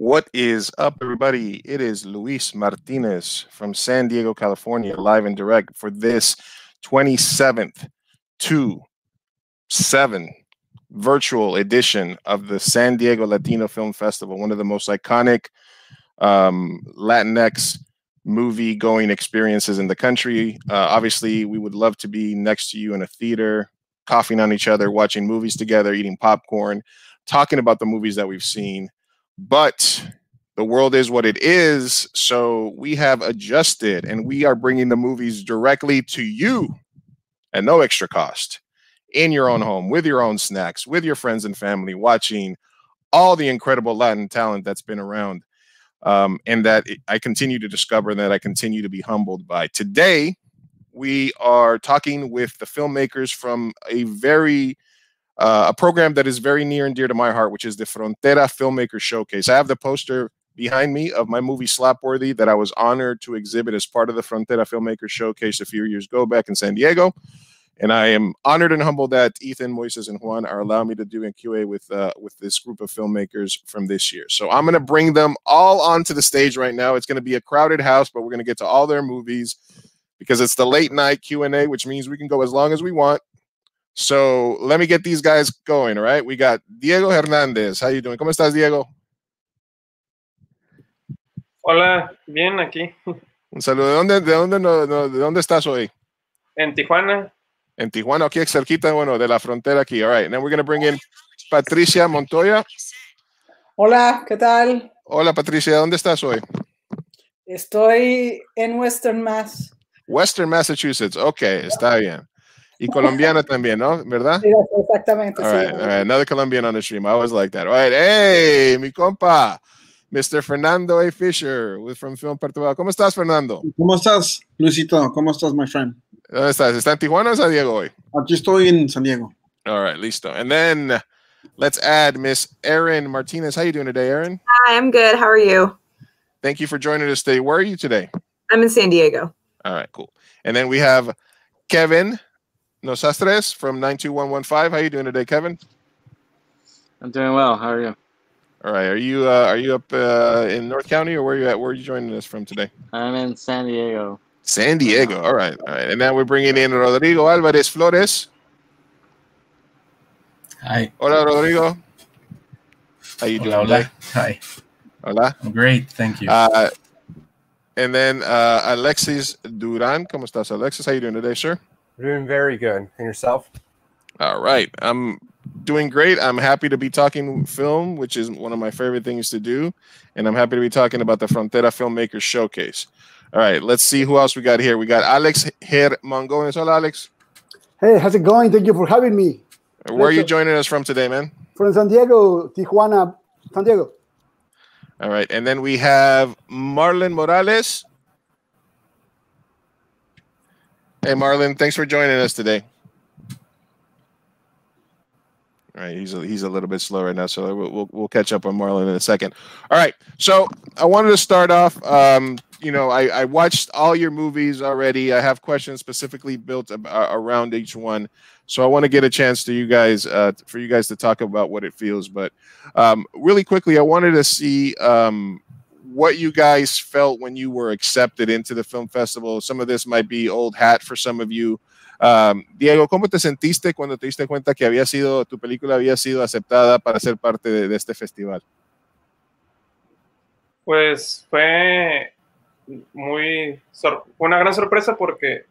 What is up, everybody? It is Luis Martinez from San Diego, California, live and direct for this 27th to 7 virtual edition of the San Diego Latino Film Festival, one of the most iconic Latinx movie-going experiences in the country. Obviously, we would love to be next to you in a theater, coughing on each other, watching movies together, eating popcorn, talking about the movies that we've seen. But the world is what it is, so we have adjusted and we are bringing the movies directly to you at no extra cost, in your own home, with your own snacks, with your friends and family, watching all the incredible Latin talent that's been around, and that I continue to discover and that I continue to be humbled by. Today, we are talking with the filmmakers from a program that is very near and dear to my heart, which is the Frontera Film Makers Showcase. I have the poster behind me of my movie Slapworthy that I was honored to exhibit as part of the Frontera Film Makers Showcase a few years ago back in San Diego. And I am honored and humbled that Ethan, Moises, and Juan are allowing me to do a QA with this group of filmmakers from this year. So I'm going to bring them all onto the stage right now. It's going to be a crowded house, but we're going to get to all their movies because it's the late night Q&A, which means we can go as long as we want. So let me get these guys going, all right? We got Diego Hernandez. How you doing? ¿Cómo estás, Diego? Hola, bien aquí. Un saludo. ¿De dónde estás hoy? En Tijuana. En Tijuana, aquí cerquita, bueno, de la frontera aquí. All right, and then we're going to bring in Patricia Montoya. Hola, ¿qué tal? Hola, Patricia. ¿Dónde estás hoy? Estoy en Western Mass. Western Massachusetts. Okay, está bien. Y colombiana también, ¿no? ¿Verdad? Sí, exactamente. All right, all right. Another Colombian on the stream. I always like that. All right. Hey, mi compa, Mr. Fernando A. Fisher from Film Portugal. ¿Cómo estás, Fernando? ¿Cómo estás, Luisito? ¿Cómo estás, my friend? ¿Dónde estás? ¿Está en Tijuana o San Diego hoy? Aquí estoy en San Diego. All right, listo. And then let's add Miss Erin Martinez. How you doing today, Erin? Hi, I'm good. How are you? Thank you for joining us today. Where are you today? I'm in San Diego. All right, cool. And then we have Kevin Nosastres from 92115. How you doing today, Kevin? I'm doing well. How are you? All right. Are you up in North County, or where are you at? Where are you joining us from today? I'm in San Diego. San Diego. All right. All right. And now we're bringing in Rodrigo Alvarez Flores. Hi. Hola, Rodrigo. How you doing? Hola. Hi. Hola. I'm great. Thank you. And then Alexis Duran. ¿Cómo estás, Alexis? How you doing today, sir? Doing very good. And yourself? All right. I'm doing great. I'm happy to be talking film, which is one of my favorite things to do. And I'm happy to be talking about the Frontera Filmmakers Showcase. All right. Let's see who else we got here. We got Alex Hermangones. Hola, Alex. Hey, how's it going? Thank you for having me. Where are you joining us from today, man? From San Diego, Tijuana, San Diego. All right. And then we have Marlon Morales. Hey, Marlon, thanks for joining us today. All right, he's a little bit slow right now, so we'll catch up on Marlon in a second. All right, so I wanted to start off. You know, I watched all your movies already. I have questions specifically built around each one, so I want to get a chance to you guys for you guys to talk about what it feels. But really quickly, I wanted to see what you guys felt when you were accepted into the film festival. Some of this might be old hat for some of you. Diego, ¿cómo te sentiste cuando te diste cuenta que tu película había sido aceptada para ser parte de este festival? Pues fue una gran sorpresa porque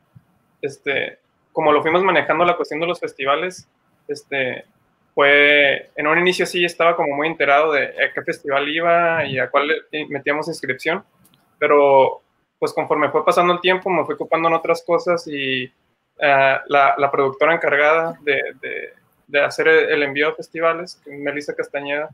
como lo fuimos manejando la cuestión de los festivales, fue en un inicio sí estaba como muy enterado de a qué festival iba y a cuál metíamos inscripción, pero pues conforme fue pasando el tiempo me fui ocupando en otras cosas y la productora encargada de hacer el envío a festivales, Melissa Castañeda,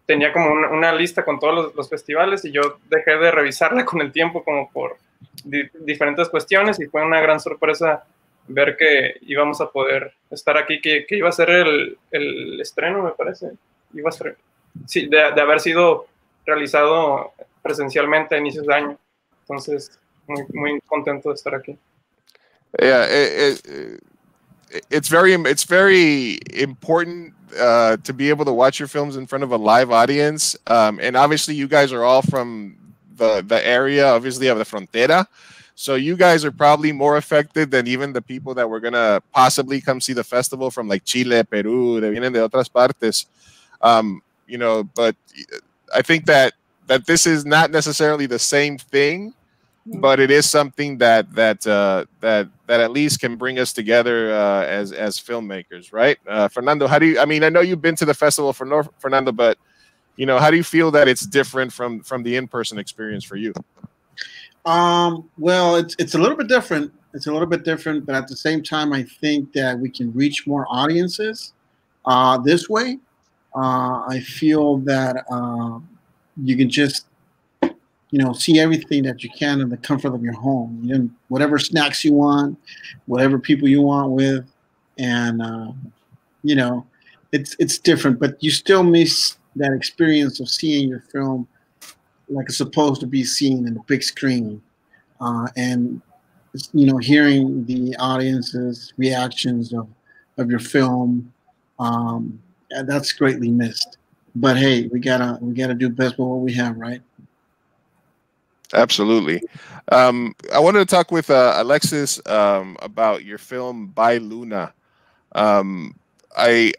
tenía como una lista con todos los festivales y yo dejé de revisarla con el tiempo como por diferentes cuestiones y fue una gran sorpresa ver que íbamos a poder estar aquí, que iba a ser el estreno, me parece. Iba a ser, sí, de haber sido realizado presencialmente a inicios de año. Entonces, muy contento de estar aquí. Yeah, it's very important to be able to watch your films in front of a live audience. And obviously, you guys are all from the area, obviously, of the Frontera. So you guys are probably more affected than even the people that were gonna possibly come see the festival from like Chile, Peru, de vienen de otras partes. You know, but I think that this is not necessarily the same thing, but it is something that at least can bring us together as filmmakers, right? Fernando, how do you? I mean, I know you've been to the festival for Fernando, but you know, how do you feel that it's different from the in-person experience for you? Well, it's a little bit different. It's a little bit different, but at the same time, I think that we can reach more audiences this way. I feel that you can just, you know, see everything that you can in the comfort of your home. You know, whatever snacks you want, whatever people you want with, and you know, it's different. But you still miss that experience of seeing your film like it's supposed to be seen in the big screen, and you know, hearing the audience's reactions of your film. That's greatly missed. But hey, we gotta do best with what we have, right? Absolutely. I wanted to talk with Alexis about your film By Luna. I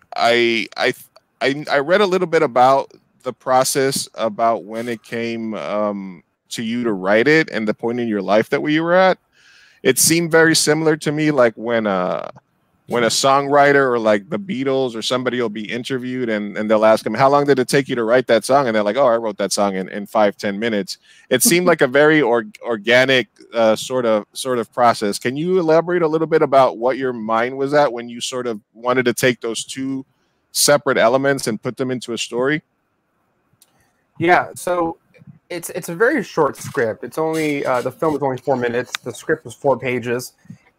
read a little bit about the process, about when it came to you to write it and the point in your life that you were at. It seemed very similar to me, like when a songwriter or like the Beatles or somebody will be interviewed and they'll ask them, how long did it take you to write that song? And they're like, oh, I wrote that song in 5-10 minutes. It seemed like a very organic sort of process. Can you elaborate a little bit about what your mind was at when you sort of wanted to take those two separate elements and put them into a story? Yeah, so it's a very short script. It's only the film is only 4 minutes. The script was 4 pages.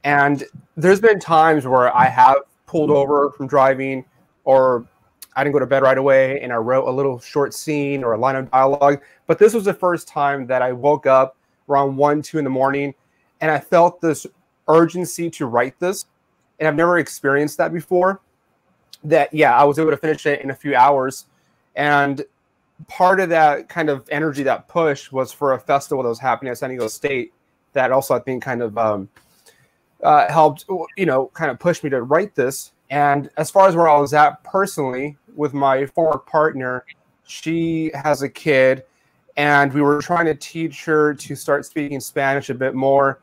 And there's been times where I have pulled over from driving, or I didn't go to bed right away and I wrote a little short scene or a line of dialogue. But this was the first time that I woke up around 1, 2 in the morning and I felt this urgency to write this. And I've never experienced that before. That, yeah, I was able to finish it in a few hours. And part of that kind of energy, that push, was for a festival that was happening at San Diego State that also, I think, kind of helped, you know, kind of push me to write this. And as far as where I was at personally with my former partner, she has a kid and we were trying to teach her to start speaking Spanish a bit more.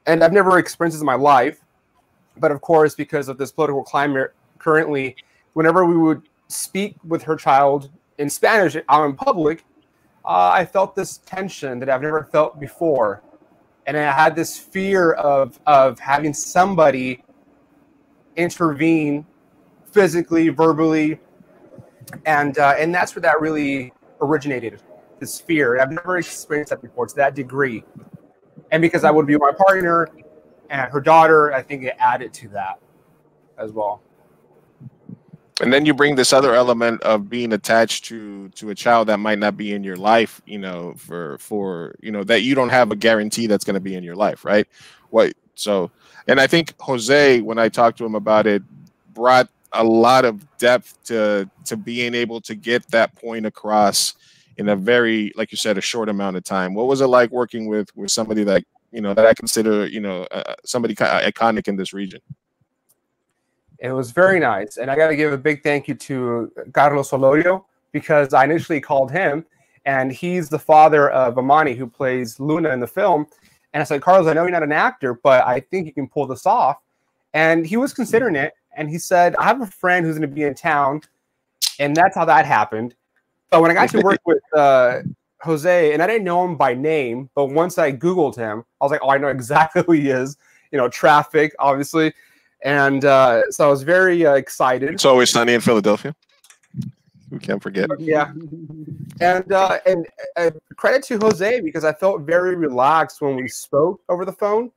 And I've never experienced this in my life, but of course, because of this political climate currently, whenever we would speak with her child in Spanish out in public, I felt this tension that I've never felt before. And I had this fear of having somebody intervene physically, verbally, and that's where that really originated, this fear. I've never experienced that before to that degree. And because I would be my partner and her daughter, I think it added to that as well. And then you bring this other element of being attached to a child that might not be in your life, you know, for you know, that you don't have a guarantee that's going to be in your life, right? And I think Jose, when I talked to him about it, brought a lot of depth to being able to get that point across in a very, like you said, a short amount of time. What was it like working with somebody that, you know, that I consider, you know, somebody kind of iconic in this region? It was very nice. And I got to give a big thank you to Carlos Solorio, because I initially called him, and he's the father of Amani, who plays Luna in the film. And I said, Carlos, I know you're not an actor, but I think you can pull this off. And he was considering it. And he said, I have a friend who's going to be in town. And that's how that happened. But when I got to work with Jose, and I didn't know him by name, but once I Googled him, I was like, oh, I know exactly who he is. traffic, obviously. And so I was very excited. It's always sunny in Philadelphia. We can't forget. Yeah. And credit to Jose, because I felt very relaxed when we spoke over the phone.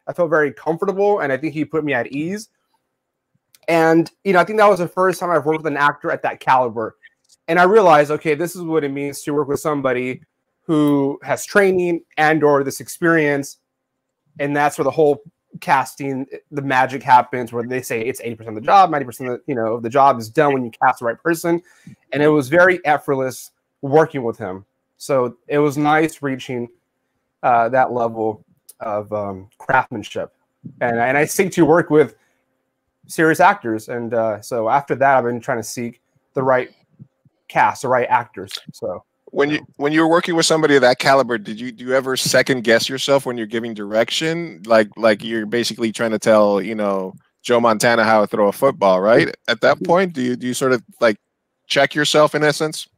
I felt very comfortable, and I think he put me at ease. And, I think that was the first time I've worked with an actor at that caliber. And I realized, okay, this is what it means to work with somebody who has training and or this experience. And that's where the whole casting, the magic happens, where they say it's 80% of the job, 90% of the job is done when you cast the right person. And it was very effortless working with him. So it was nice reaching that level of craftsmanship. And I seek to work with serious actors. And so after that, I've been trying to seek the right cast, the right actors. So when you were working with somebody of that caliber, do you ever second guess yourself when you're giving direction? Like you're basically trying to tell, Joe Montana how to throw a football, right? At that point, do you sort of like check yourself in essence?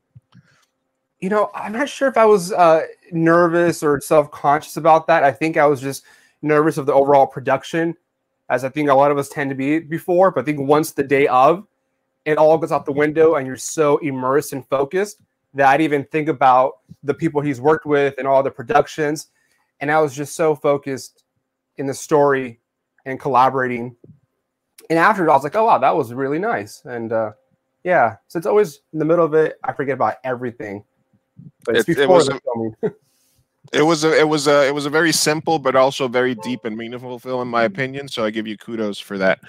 I'm not sure if I was nervous or self-conscious about that. I think I was just nervous of the overall production, as I think a lot of us tend to be before. But I think once the day of, it all goes out the window and you're so immersed and focused that I'd even think about the people he's worked with and all the productions. And I was just so focused in the story and collaborating. And after I was like, oh, wow, that was really nice. And yeah, so it's always in the middle of it. I forget about everything. But it's before the filming. It was a very simple but also very deep and meaningful film, in my opinion. So I give you kudos for that.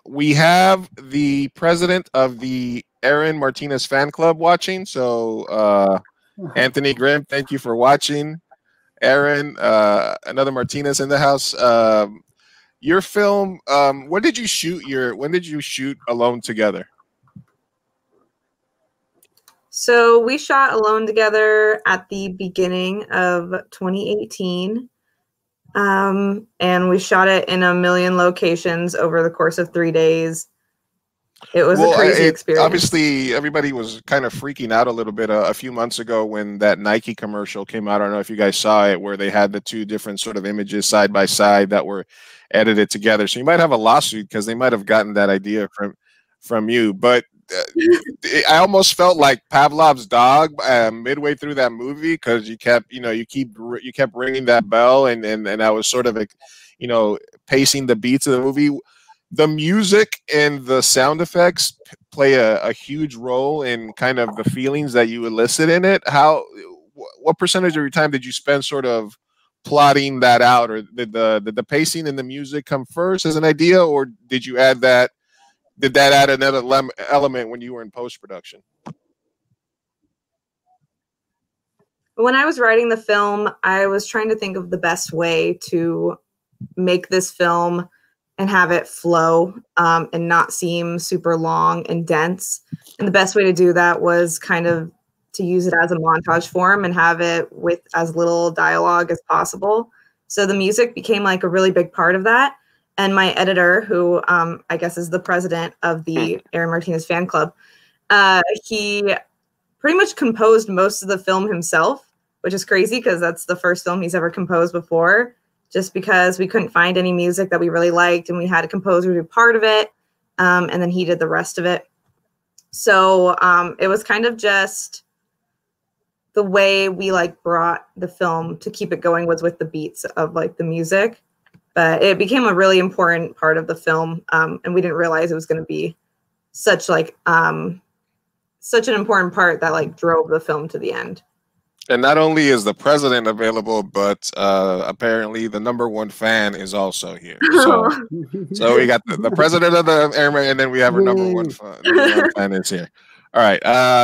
We have the president of the Aaron Martinez fan club watching. So Anthony Grimm, thank you for watching. Aaron, another Martinez in the house. Your film. When did you shoot Alone Together? So we shot Alone Together at the beginning of 2018. And we shot it in a million locations over the course of 3 days. It was a crazy experience. Obviously, everybody was kind of freaking out a little bit a few months ago when that Nike commercial came out. I don't know if you guys saw it, where they had the two different sort of images side by side that were edited together. So you might have a lawsuit because they might have gotten that idea from you. But I almost felt like Pavlov's dog midway through that movie, because you kept ringing that bell, and I was sort of pacing the beats of the movie. The music and the sound effects play a huge role in kind of the feelings that you elicit in it. What percentage of your time did you spend sort of plotting that out, or did the pacing and the music come first as an idea, or did you add that? Did that add another element when you were in post-production? When I was writing the film, I was trying to think of the best way to make this film and have it flow and not seem super long and dense. And the best way to do that was kind of to use it as a montage form and have it with as little dialogue as possible. So the music became like a really big part of that. And my editor, who I guess is the president of the Aaron Martinez fan club, he pretty much composed most of the film himself, which is crazy because that's the first film he's ever composed before, just because we couldn't find any music that we really liked and we had a composer do part of it, and then he did the rest of it. So it was kind of just the way we brought the film to keep it going was with the beats of the music. But it became a really important part of the film, and we didn't realize it was going to be such an important part that drove the film to the end. And not only is the president available, but apparently the #1 fan is also here. So we got the president of the Airman, and then we have our #1 fan is here. All right.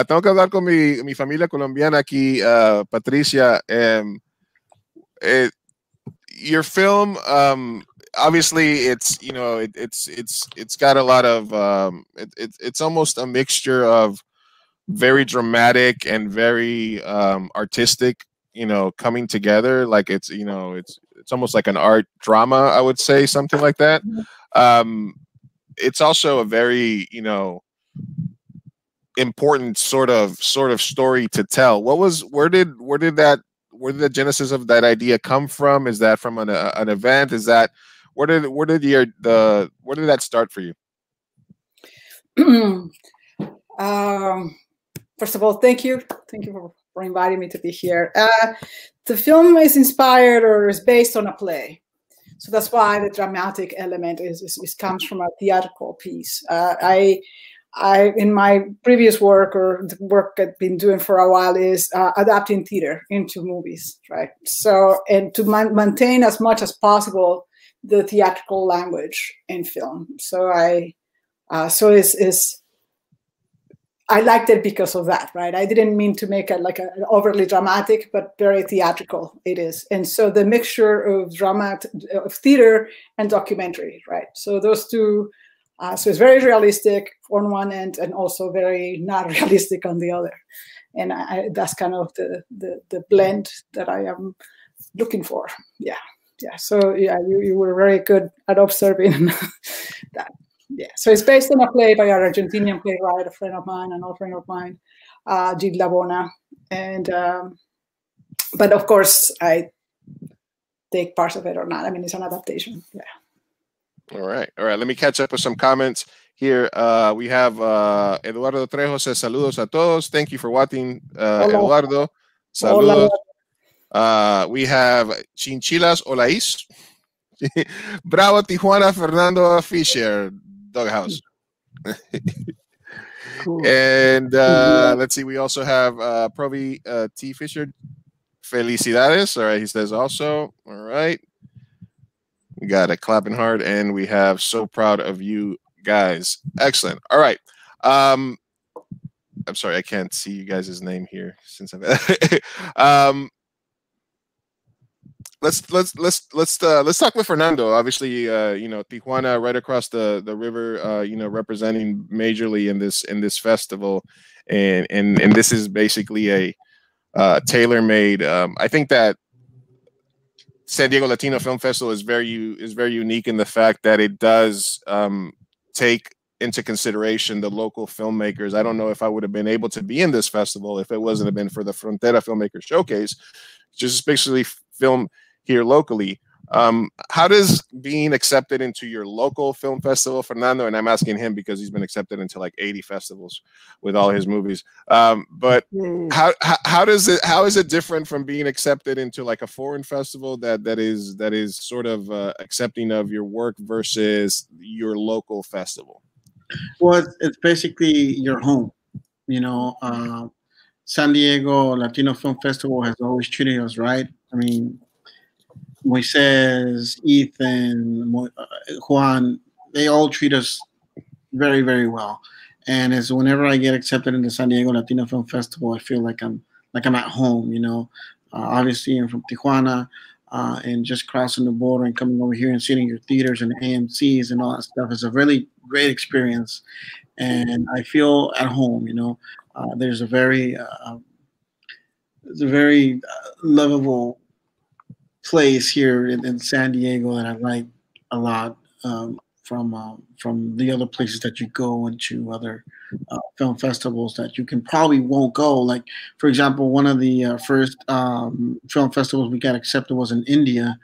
Tengo que hablar con mi familia colombiana aquí, Patricia. Your film, obviously, it's got a lot of it's almost a mixture of very dramatic and very artistic, coming together. It's almost like an art drama, I would say, something like that. It's also a very important sort of story to tell. Where did the genesis of that idea come from? Is that from an event? where did that start for you? First of all, thank you for inviting me to be here. The film is inspired or is based on a play, so that's why the dramatic element comes from a theatrical piece. I in my previous work, or the work I've been doing for a while, is adapting theater into movies, right? So, and to maintain as much as possible the theatrical language in film. So I liked it because of that, right? I didn't mean to make it like an overly dramatic, but very theatrical it is. And so the mixture of of theater and documentary, right? So those two, so it's very realistic on one end and also very not realistic on the other. And that's kind of the blend that I am looking for. Yeah. So yeah, you were very good at observing that. Yeah, so it's based on a play by an Argentinian playwright, a friend of mine, an old friend of mine, Gil Labona, and but of course I take parts of it or not. I mean, it's an adaptation. Yeah. All right. Let me catch up with some comments here. We have Eduardo Trejo says saludos a todos. Thank you for watching, Eduardo. Saludos. Hola. We have Chinchilas Olaís. Bravo Tijuana, Fernando Fisher. Doghouse. Cool. And let's see, we also have Provi T. Fisher. Felicidades. All right, he says also. All right. We got a clapping heart, and we have so proud of you guys. Excellent. All right. I'm sorry, I can't see you guys' name here since I've Let's talk with Fernando. Obviously, Tijuana, right across the river, representing majorly in this festival, and this is basically a tailor-made. I think that San Diego Latino Film Festival is very unique in the fact that it does take into consideration the local filmmakers. I don't know if I would have been able to be in this festival if it wasn't have been for the Frontera Film Makers Showcase, which is basically film here locally. How does being accepted into your local film festival, Fernando, and I'm asking him because he's been accepted into like 80 festivals with all his movies. But how is it different from being accepted into like a foreign festival that is sort of accepting of your work versus your local festival? Well, it's basically your home. San Diego Latino Film Festival has always treated us right. I mean, Moises, Ethan, Juan, they all treat us very, very well. And as whenever I get accepted into San Diego Latino Film Festival, I feel like I'm at home. Obviously I'm from Tijuana, and just crossing the border and coming over here and seeing your theaters and AMCs and all that stuff is a really great experience. And I feel at home. There's a very lovable place here in San Diego that I like a lot, from the other places that you go into other film festivals that you probably won't go. Like, for example, one of the first film festivals we got accepted was in India,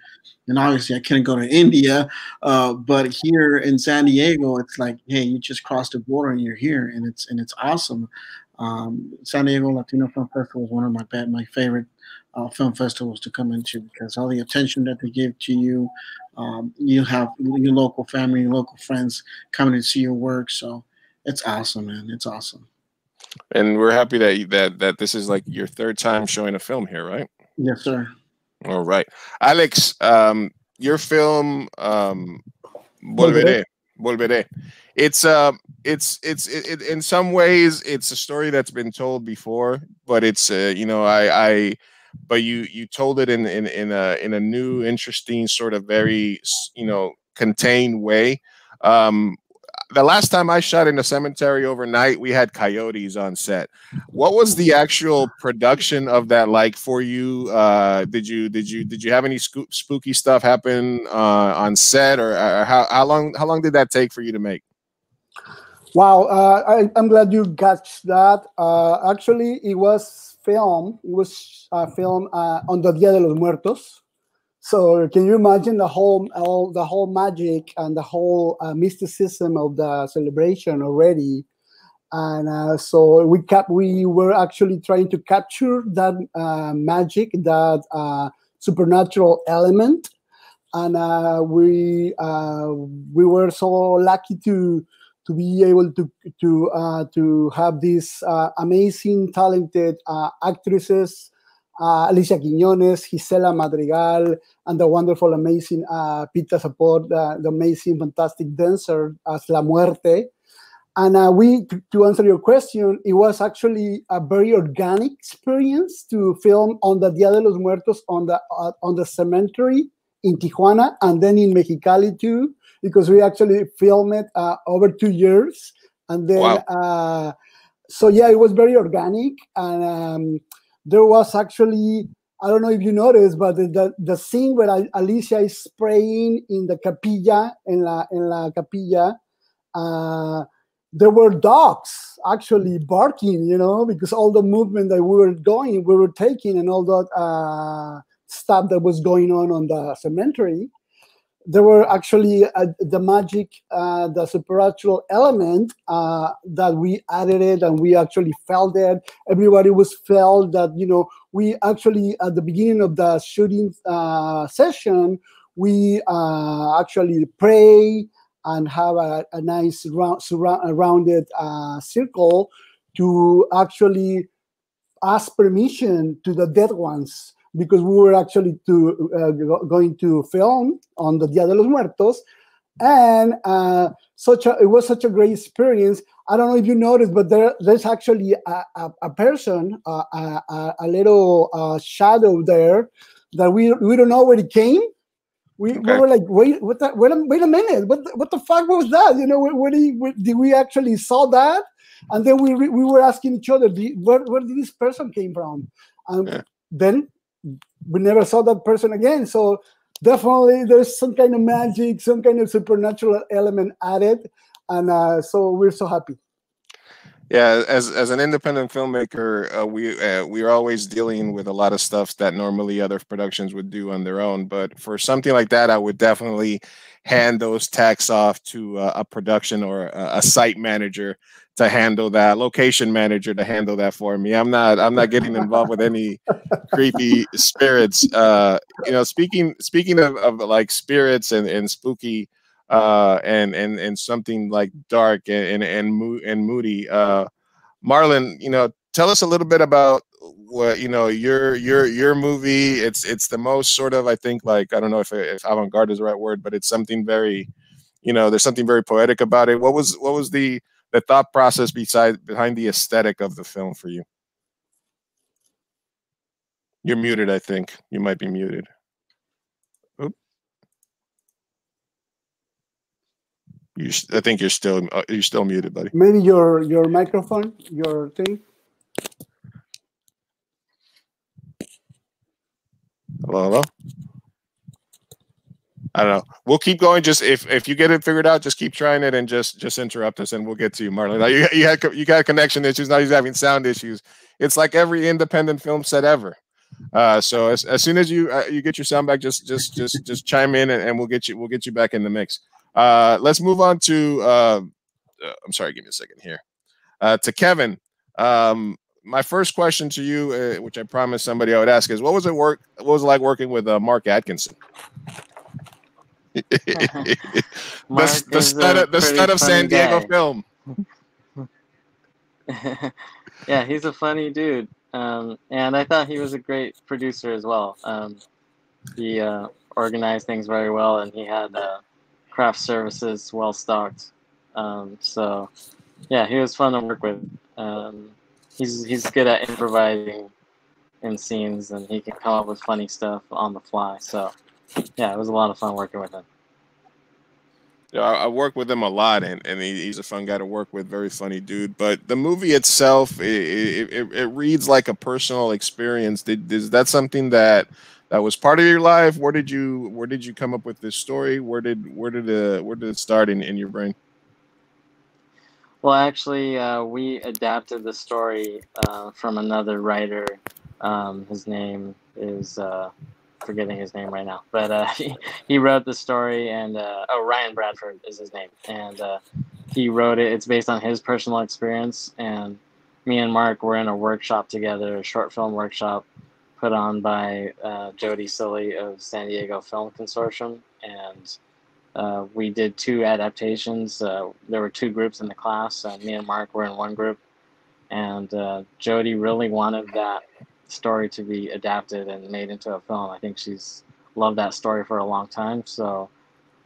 and obviously I couldn't go to India, but here in San Diego, it's like, hey, you just crossed the border and you're here, and it's awesome. San Diego Latino Film Festival is one of my favorite film festivals to come into, because all the attention that they give to you, you have your local family, your local friends coming to see your work. So it's awesome, man. It's awesome. And we're happy that this is like your third time showing a film here, right? Yes, sir. All right, Alex, your film, Volveré. It's in some ways it's a story that's been told before, but it's but you told it in a new, interesting, sort of very contained way. The last time I shot in a cemetery overnight, we had coyotes on set. What was the actual production of that like for you? Did you have any spooky stuff happen on set, or how long did that take for you to make? Wow, I'm glad you got that. Actually, it was filmed. It was filmed on the Dia de los Muertos. So can you imagine the whole magic and the whole mysticism of the celebration already? And so we were actually trying to capture that magic, that supernatural element, and we were so lucky to be able to have these amazing, talented actresses, Alicia Quiñones, Gisela Madrigal, and the wonderful, amazing Pita Sapor, the amazing, fantastic dancer as La Muerte. And to answer your question, it was actually a very organic experience to film on the Dia de los Muertos on the cemetery in Tijuana, and then in Mexicali too, because we actually filmed it over 2 years. And then, wow. So yeah, it was very organic. And there was actually, I don't know if you noticed, but the scene where Alicia is spraying in the capilla, in la capilla, there were dogs actually barking, because all the movement that we were taking, and all that stuff that was going on the cemetery. There were actually the magic, the supernatural element that we added it, and we actually felt it. Everybody was felt that, we actually, at the beginning of the shooting session, we actually pray and have a nice rounded circle to actually ask permission to the dead ones, because we were actually going to film on the Dia de los Muertos, and it was such a great experience. I don't know if you noticed, but there's actually a person, a little shadow there that we don't know where it came. We were like, wait a minute, what the fuck was that? Did we actually saw that? And then we were asking each other, where did this person came from? And then we never saw that person again. So definitely there's some kind of magic, some kind of supernatural element added. And so we're so happy. Yeah, as an independent filmmaker, we are always dealing with a lot of stuff that normally other productions would do on their own. But for something like that, I would definitely hand those tasks off to a production or a site manager to handle that, location manager to handle that for me. I'm not getting involved with any creepy spirits. Speaking of like spirits and spooky. And something like dark and moody. Marlon, tell us a little bit about what your movie. It's the most sort of, I think, like, I don't know if avant-garde is the right word, but it's something very, there's something very poetic about it. What was the thought process behind the aesthetic of the film for you? You're muted. I think you might be muted. I think you're still muted, buddy. Maybe your microphone, your thing. Hello. I don't know. We'll keep going. Just if you get it figured out, just keep trying it and just interrupt us, and we'll get to you, Marlon. Now, you got connection issues. Now he's having sound issues. It's like every independent film set ever. So as soon as you get your sound back, just chime in and we'll get you back in the mix. Let's move on to I'm sorry, give me a second here. To Kevin. My first question to you, which I promised somebody I would ask, is what was it like working with Mark Atkinson? the stud of San Diego film. Yeah, he's a funny dude. And I thought he was a great producer as well. He organized things very well, and he had craft services well stocked. So yeah, he was fun to work with. He's good at improvising in scenes, and he can come up with funny stuff on the fly. So yeah, it was a lot of fun working with him. Yeah, I work with him a lot, and he's a fun guy to work with. Very funny dude. But the movie itself, it reads like a personal experience. Is that something that was part of your life? Where did you come up with this story? Where did it start in your brain? Well, actually, we adapted the story from another writer. His name is forgetting his name right now, but he wrote the story, and Ryan Bradford is his name, and he wrote it. It's based on his personal experience, and me and Mark were in a workshop together, a short film workshop put on by Jody Sully of San Diego Film Consortium, and we did 2 adaptations. There were 2 groups in the class. Me and Mark were in one group, and Jody really wanted that story to be adapted and made into a film. I think she's loved that story for a long time, so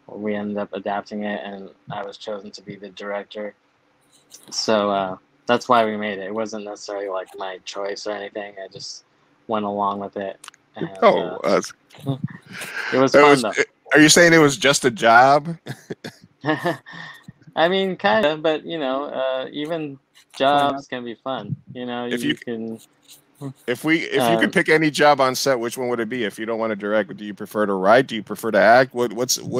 we ended up adapting it, and I was chosen to be the director. So that's why we made it. It wasn't necessarily like my choice or anything. I just went along with it. And, it was fun, though. Are you saying it was just a job? I mean, kind of, but you know, even jobs can be fun. You know, if you can. If you could pick any job on set, which one would it be? If you don't want to direct, do you prefer to write? Do you prefer to act? What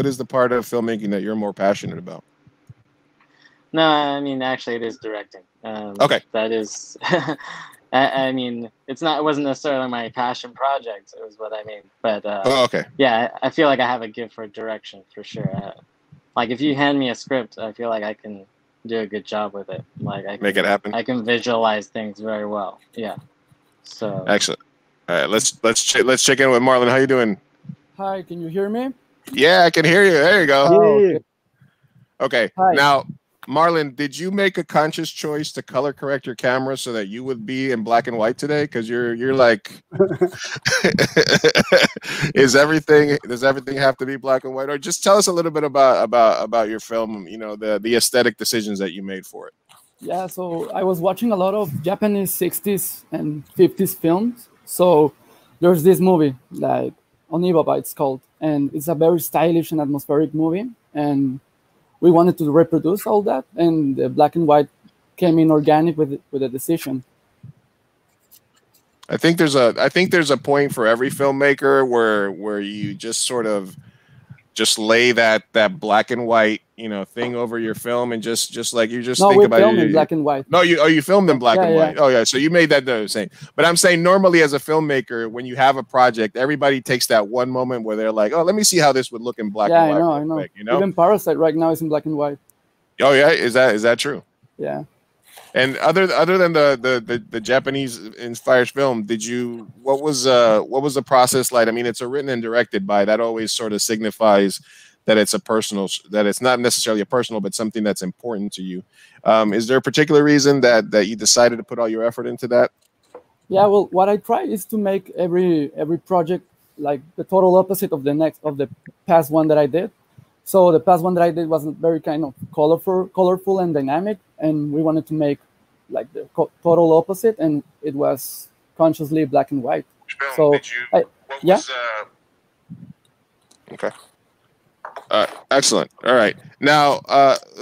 is the part of filmmaking that you're more passionate about? No, I mean, actually, it is directing. Okay. That is. I mean, it wasn't necessarily my passion project. It was what I mean, but okay. Yeah, I feel like I have a gift for direction for sure. Like if you hand me a script, I feel like I can do a good job with it. Like I can make it happen. I can visualize things very well. Yeah. So excellent. All right, let's check in with Marlon. How you doing? Hi, can you hear me? Yeah, I can hear you. There you go. Oh, okay. Hi. Now, Marlon, did you make a conscious choice to color correct your camera so that you would be in black and white today? Because you're like, does everything have to be black and white? Or just tell us a little bit about your film. You know, the aesthetic decisions that you made for it. Yeah, so I was watching a lot of Japanese 60s and 50s films. So there's this movie, like Onibaba it's called, and it's a very stylish and atmospheric movie. And we wanted to reproduce all that, and the black and white came in organic with the decision. I think there's a point for every filmmaker where you just sort of just lay that black and white, you know, thing over your film, and just like you just think about it. In black and white. No, you filmed in black and white. Oh yeah, so you made that the same. But I'm saying normally as a filmmaker, when you have a project, everybody takes that one moment where they're like, oh, let me see how this would look in black and white. Yeah, I know. Quick, you know? Even Parasite right now is in black and white. Oh yeah, is that true? Yeah. And other than the Japanese inspired film, what was the process like? I mean, it's written and directed by, that always sort of signifies that it's not necessarily a personal, but something that's important to you. Is there a particular reason that you decided to put all your effort into that? Yeah, well, what I try is to make every project like the total opposite of the past one that I did. So the past one that I did was very kind of colorful and dynamic, and we wanted to make like the total opposite, and it was consciously black and white. So, okay. Excellent. All right. Now,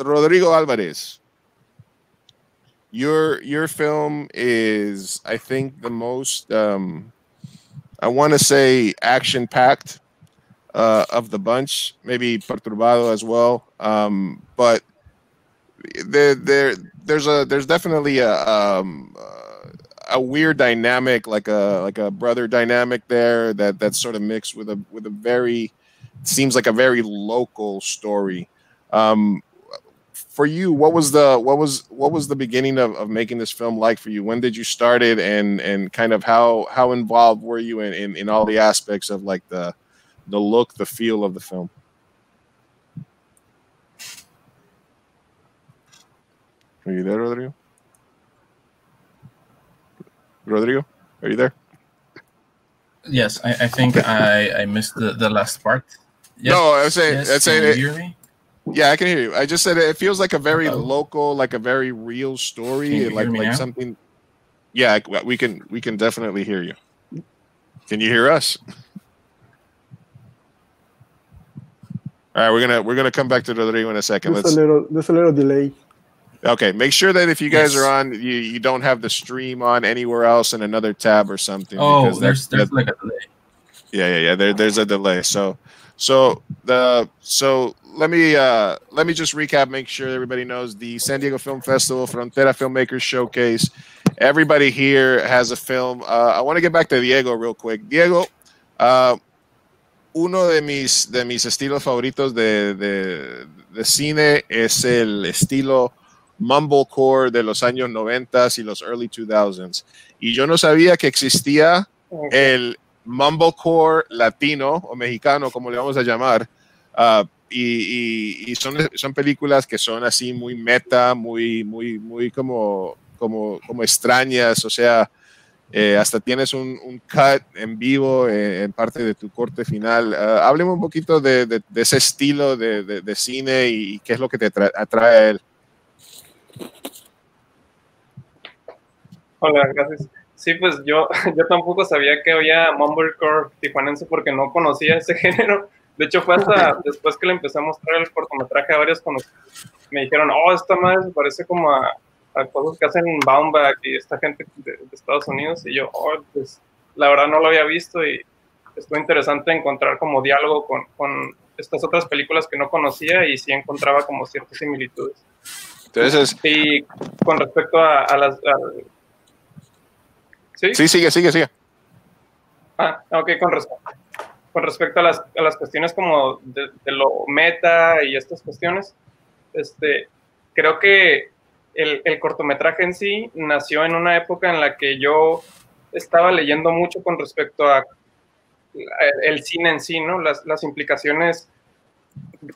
Rodrigo Alvarez, your film is, I think, the most, I want to say, action-packed of the bunch, maybe Perturbado as well. But there's definitely a weird dynamic, like a brother dynamic there that's sort of mixed with a very, seems like a very local story. For you, what was the beginning of making this film like for you? When did you start it, and kind of how involved were you in all the aspects of like the look, the feel of the film? Are you there, Rodrigo? Rodrigo, are you there? Yes, I think I missed the last part. Yes, no, I was saying, yes, can you hear me? Yeah, I can hear you. I just said it feels like a very local, like a very real story, can you like hear me now? Something. Yeah, we can definitely hear you. Can you hear us? All right, we're gonna come back to Rodrigo in a second. There's a little delay. Okay, make sure that if you guys are on, you don't have the stream on anywhere else in another tab or something. Oh, there's like a delay. Yeah. There's a delay. So let me just recap. Make sure everybody knows the San Diego Film Festival, Frontera Film Makers Showcase. Everybody here has a film. I want to get back to Diego real quick. Diego, uno de mis estilos favoritos de cine es el estilo mumblecore de los años 90 y los early 2000s. Y yo no sabía que existía el mumblecore latino o mexicano, como le vamos a llamar. Y son películas que son así muy meta, muy como extrañas, o sea, hasta tienes un cut en vivo en parte de tu corte final. Hábleme un poquito de ese estilo de cine y qué es lo que te atrae a él. Hola, gracias. Sí, pues yo tampoco sabía que había mumblecore tijuanense porque no conocía ese género. De hecho, fue hasta después que le empecé a mostrar el cortometraje a varios conocidos. Me dijeron, oh, esta madre se parece como a cosas que hacen Baumbach y esta gente de Estados Unidos. Y yo, oh, pues la verdad no lo había visto y estuvo interesante encontrar como diálogo con estas otras películas que no conocía y sí encontraba como ciertas similitudes. Entonces, y con respecto a las... ¿Sí? Sí, sigue. Ah, ok, con respecto a las cuestiones como de lo meta y estas cuestiones, creo que el cortometraje en sí nació en una época en la que yo estaba leyendo mucho con respecto a el cine en sí, ¿no? Las implicaciones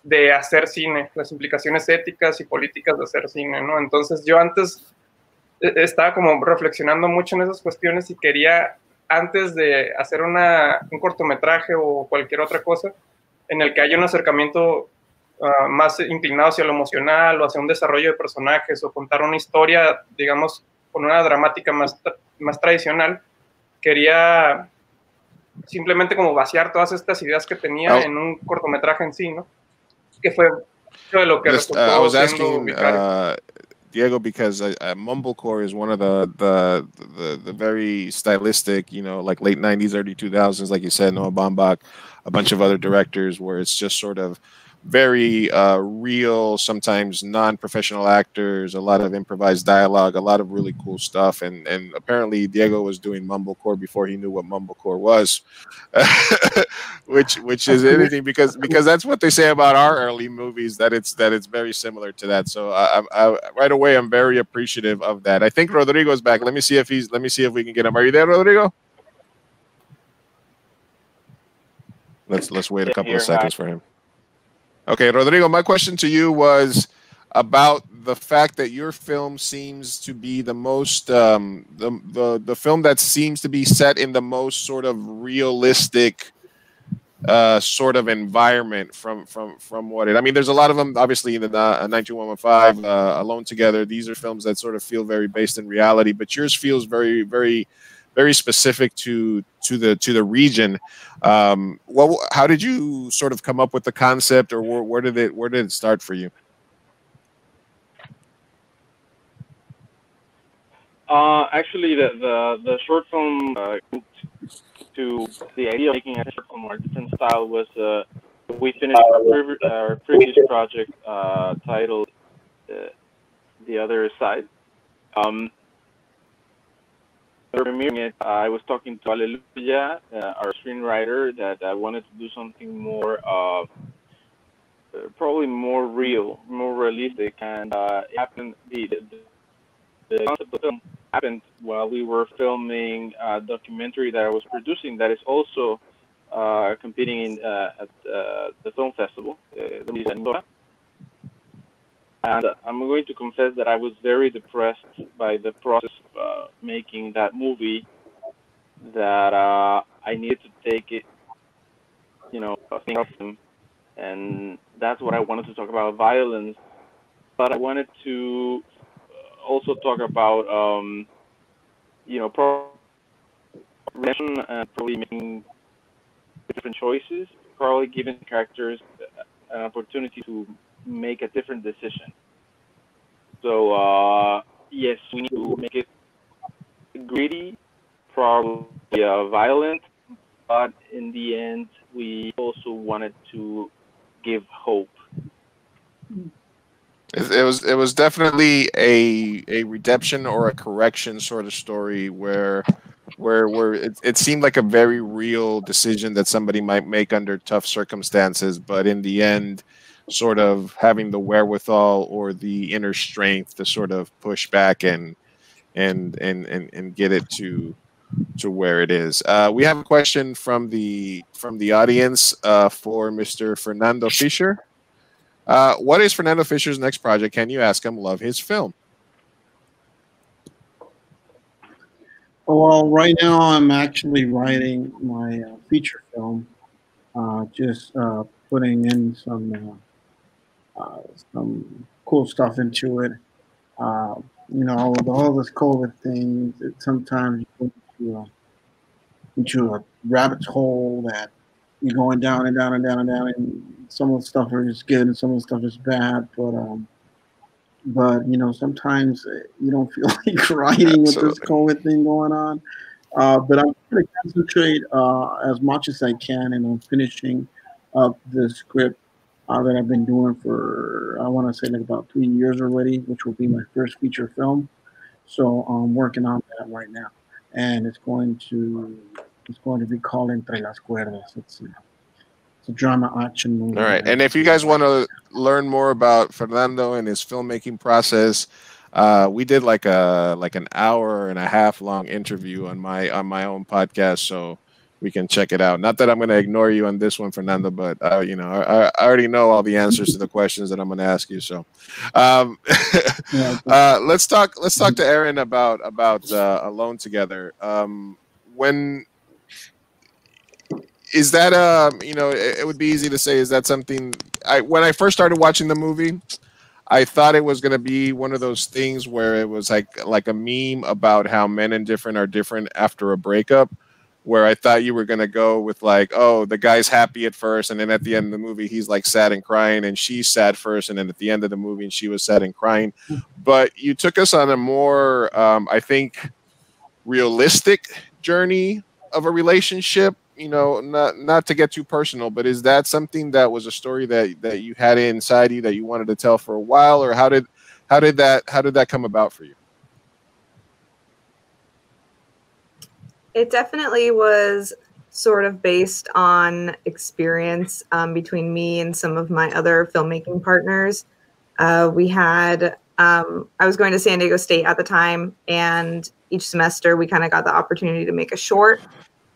de hacer cine, las implicaciones éticas y políticas de hacer cine, ¿no? Entonces yo antes estaba como reflexionando mucho en esas cuestiones y quería, antes de hacer un cortometraje o cualquier otra cosa, en el que haya un acercamiento más inclinado hacia lo emocional o hacia un desarrollo de personajes o contar una historia, digamos, con una dramática más tradicional, quería simplemente como vaciar todas estas ideas que tenía en un cortometraje en sí, ¿no? Que fue de lo que resultó siendo Vicario. Diego, because mumblecore is one of the very stylistic, like late 90s, early 2000s, like you said, Noah Baumbach, a bunch of other directors, where it's just sort of very real, sometimes non-professional actors, a lot of improvised dialogue, a lot of really cool stuff. And apparently Diego was doing mumblecore before he knew what mumblecore was, which is anything because that's what they say about our early movies, that it's very similar to that. So I right away I'm very appreciative of that. I think Rodrigo's back. Let me see if we can get him. Are you there, Rodrigo? Let's wait a couple of seconds for him. Okay, Rodrigo, my question to you was about the fact that your film seems to be the most the film that seems to be set in the most sort of realistic sort of environment from what it. I mean, there's a lot of them, obviously, in the 92115, Alone Together. These are films that sort of feel very based in reality, but yours feels very, very, very specific to the region. How did you sort of come up with the concept, or where did it start for you? Actually, the short film to the idea of making a short film or a different style was we finished our previous project titled The Other Side. Premiering it, I was talking to Aleluya, our screenwriter, that I wanted to do something more, probably more real, more realistic, and it happened. The concept of the film happened while we were filming a documentary that I was producing that is also competing at the film festival, and I'm going to confess that I was very depressed by the process of making that movie, that I needed to take it, and that's what I wanted to talk about, violence, but I wanted to also talk about, redemption and probably making different choices, probably giving characters an opportunity to make a different decision. So yes, we need to make it gritty, probably violent, but in the end, we also wanted to give hope. It was definitely a redemption or a correction sort of story where where it seemed like a very real decision that somebody might make under tough circumstances, but in the end, sort of having the wherewithal or the inner strength to sort of push back and get it to where it is. We have a question from the audience for Mr. Fernando Fisher. What is Fernando Fisher's next project? Can you ask him? Love his film. Well, right now I'm actually writing my feature film, just putting in some cool stuff into it. You know, with all this COVID thing, sometimes you go into a rabbit's hole that you're going down and down and down and down, and some of the stuff is good and some of the stuff is bad, but you know, sometimes you don't feel like writing with this COVID thing going on. But I'm going to concentrate as much as I can, and I'm finishing up the script that I've been doing for, I want to say, like about 3 years already, which will be my first feature film. So I'm working on that right now, and it's going to be called Entre las Cuerdas. It's a drama action movie. All right, and if you guys want to learn more about Fernando and his filmmaking process, we did like an hour and a half long interview on my own podcast, so we can check it out. Not that I'm going to ignore you on this one, Fernando, but you know, I already know all the answers to the questions that I'm going to ask you. So let's talk to Aaron about Alone Together. When is that you know, it would be easy to say, is that something when I first started watching the movie, I thought it was going to be one of those things where it was like a meme about how men and different are different after a breakup, where I thought you were going to go with like, oh, the guy's happy at first, and then at the end of the movie he's like sad and crying, and she's sad first, and then at the end of the movie and she was sad and crying. But you took us on a more I think realistic journey of a relationship. You know, not to get too personal, but is that something that was a story that you had inside you that you wanted to tell for a while, or how did that come about for you? It definitely was sort of based on experience between me and some of my other filmmaking partners. We had I was going to San Diego State at the time, and each semester we kind of got the opportunity to make a short.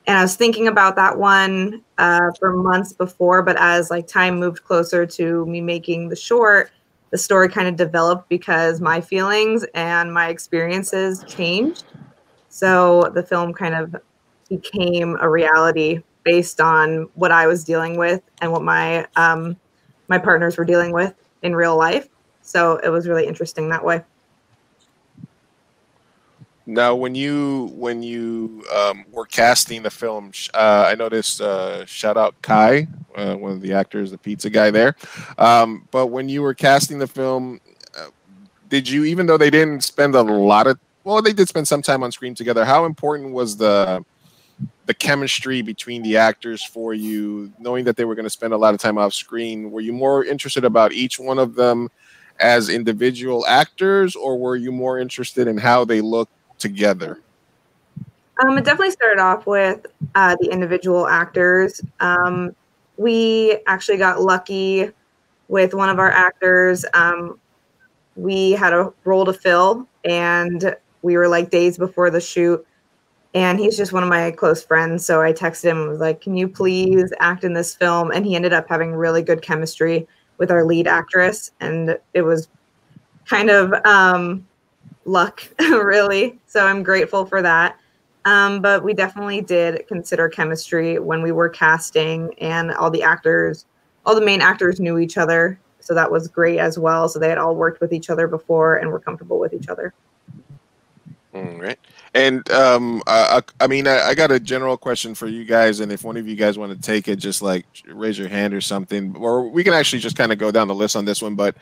And I was thinking about that one for months before, but as like time moved closer to me making the short, the story kind of developed because my feelings and my experiences changed. So the film kind of became a reality based on what I was dealing with and what my my partners were dealing with in real life. So it was really interesting that way. Now, when you were casting the film, I noticed, shout out Kai, one of the actors, the pizza guy there. But when you were casting the film, did you, even though they didn't spend a lot of, well, they did spend some time on screen together, how important was the chemistry between the actors for you, knowing that they were going to spend a lot of time off screen? Were you more interested about each one of them as individual actors, or were you more interested in how they looked together? It definitely started off with the individual actors. We actually got lucky with one of our actors. We had a role to fill, and we were like days before the shoot, and he's just one of my close friends. So I texted him and was like, can you please act in this film? And he ended up having really good chemistry with our lead actress, and it was kind of luck, really. So I'm grateful for that. But we definitely did consider chemistry when we were casting, and all the main actors knew each other. So that was great as well. So they had all worked with each other before and were comfortable with each other. All right. And I mean, I got a general question for you guys, and if one of you guys want to take it, just like raise your hand or something, or we can actually just kind of go down the list on this one. But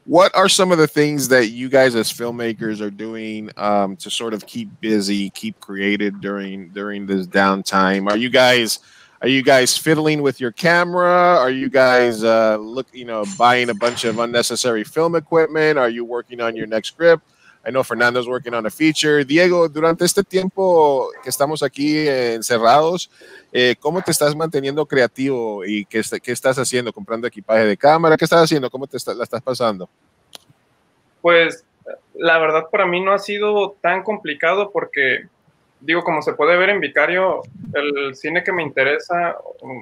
what are some of the things that you guys as filmmakers are doing to sort of keep busy, keep creative during this downtime? Are you guys fiddling with your camera? Are you guys buying a bunch of unnecessary film equipment? Are you working on your next script? I know Fernando's working on a feature. Diego, durante este tiempo que estamos aquí encerrados, ¿cómo te estás manteniendo creativo y qué estás haciendo? ¿Comprando equipaje de cámara? ¿Qué estás haciendo? ¿Cómo la estás pasando? Pues la verdad para mí no ha sido tan complicado porque, digo, como se puede ver en Vicario, el cine que me interesa,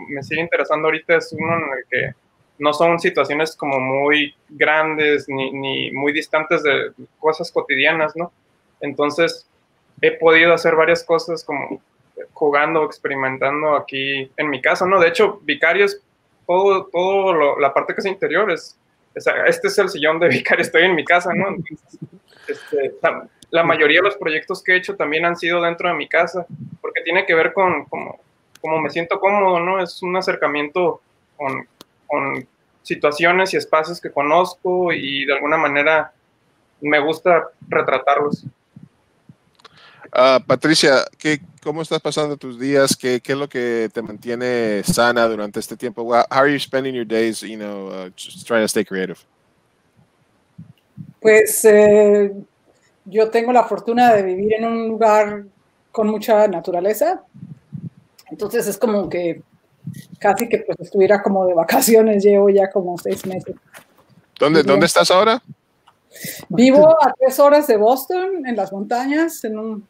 me sigue interesando ahorita es uno en el que no son situaciones como muy grandes ni muy distantes de cosas cotidianas, ¿no? Entonces he podido hacer varias cosas como jugando, experimentando aquí en mi casa, ¿no? De hecho, Vicario es la parte que es interior, este es el sillón de Vicario, estoy en mi casa, ¿no? Entonces, la mayoría de los proyectos que he hecho también han sido dentro de mi casa, porque tiene que ver con cómo me siento cómodo, ¿no? Es un acercamiento con situaciones y espacios que conozco y de alguna manera me gusta retratarlos. Patricia, ¿cómo estás pasando tus días? ¿Qué es lo que te mantiene sana durante este tiempo? How are you spending your days, just trying to stay creative? Pues yo tengo la fortuna de vivir en un lugar con mucha naturaleza, entonces es como que casi que pues estuviera como de vacaciones, llevo ya como 6 meses. ¿Dónde estás ahora? Vivo a 3 horas de Boston, en las montañas, en un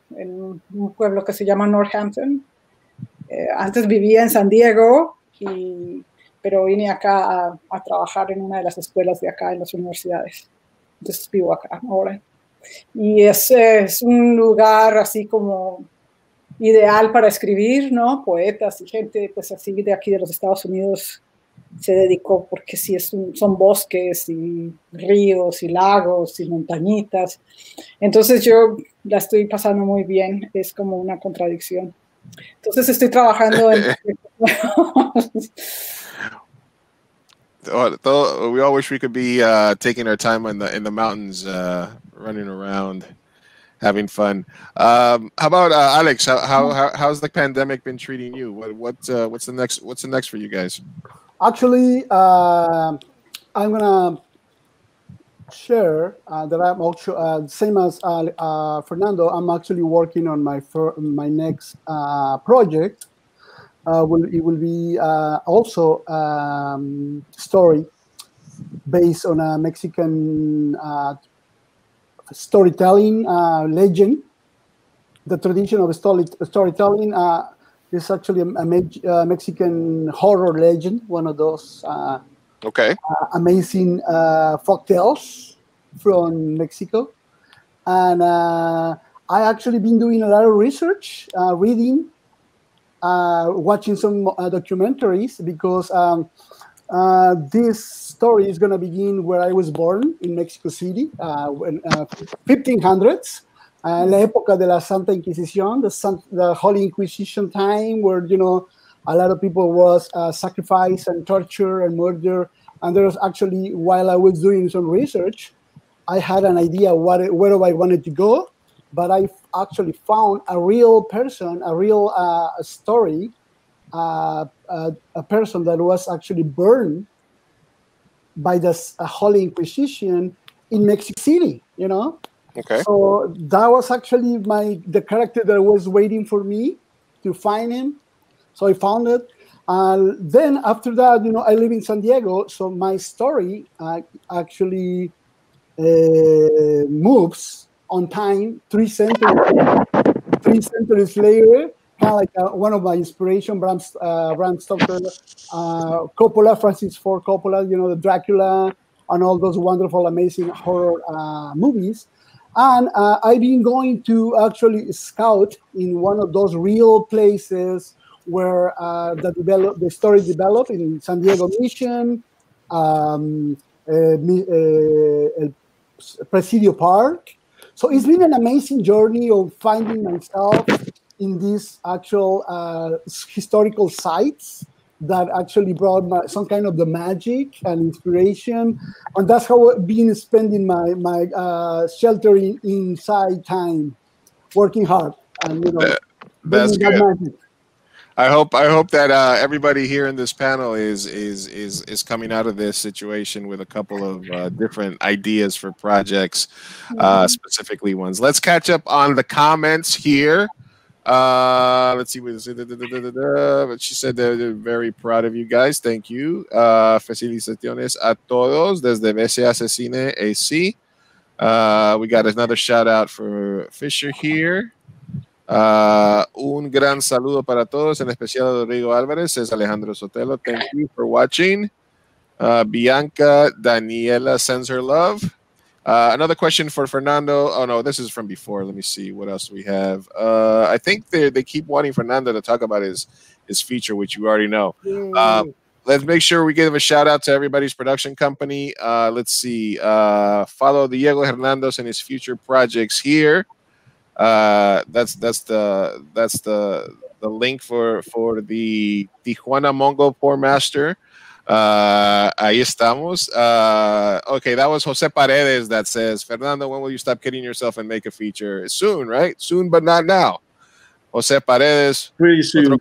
pueblo que se llama Northampton. Antes vivía en San Diego, pero vine acá a trabajar en una de las escuelas de acá, en las universidades. Entonces vivo acá ahora. Y es un lugar así como ideal para escribir, ¿no? Poetas y gente pues así de aquí de los Estados Unidos se dedicó, porque sí son bosques y ríos y lagos y montañitas. Entonces yo la estoy pasando muy bien, es como una contradicción. Entonces estoy trabajando en... We all wish we could be taking our time in the mountains, running around, having fun. How about Alex? How's the pandemic been treating you? What's the next for you guys? Actually, I'm gonna share that I'm also same as Fernando. I'm actually working on my next project. It will be also story based on a Mexican storytelling legend. The tradition of storytelling is actually a Mexican horror legend, one of those amazing folk tales from Mexico. And I actually been doing a lot of research, reading, watching some documentaries, because this story is going to begin where I was born in Mexico City, in 1500s. La época de la Santa Inquisición, the Holy Inquisition time, where a lot of people was sacrificed and tortured and murdered. And there was actually, while I was doing some research, I had an idea where I wanted to go, but I actually found a real person, a real story, a person that was actually burned by the Holy Inquisition in Mexico City. Okay. So that was actually the character that was waiting for me to find him. So I found it. Then after that, I live in San Diego. So my story actually moves on time 3 centuries later. Kind of like one of my inspiration, Bram Stoker, Francis Ford Coppola, the Dracula, and all those wonderful, amazing horror movies. And I've been going to actually scout in one of those real places where the story developed in San Diego Mission, Presidio Park. So it's been an amazing journey of finding myself in these actual historical sites that actually brought some kind of the magic and inspiration. And that's how I've been spending my sheltering inside time, working hard. And, that's good. Magic. hope that everybody here in this panel is coming out of this situation with a couple of different ideas for projects, specifically ones. Let's catch up on the comments here. Let's see what it is. But she said they're very proud of you guys. Thank you. Felicitaciones a todos desde BCAC Cine AC. We got another shout out for Fisher here. Un gran saludo para todos, en especial a Rodrigo Álvarez, es Alejandro Sotelo. Thank you for watching. Bianca Daniela sends her love. Another question for Fernando. Oh no, this is from before. Let me see what else we have. I think they keep wanting Fernando to talk about his feature, which you already know. Let's make sure we give a shout out to everybody's production company. Let's see. Follow Diego Hernandez and his future projects here. That's the link for the Tijuana Mongo Poor Master. Ahí estamos. Okay, that was Jose Paredes that says, Fernando, when will you stop kidding yourself and make a feature? Soon, right? Soon, but not now. Jose Paredes. Pretty soon.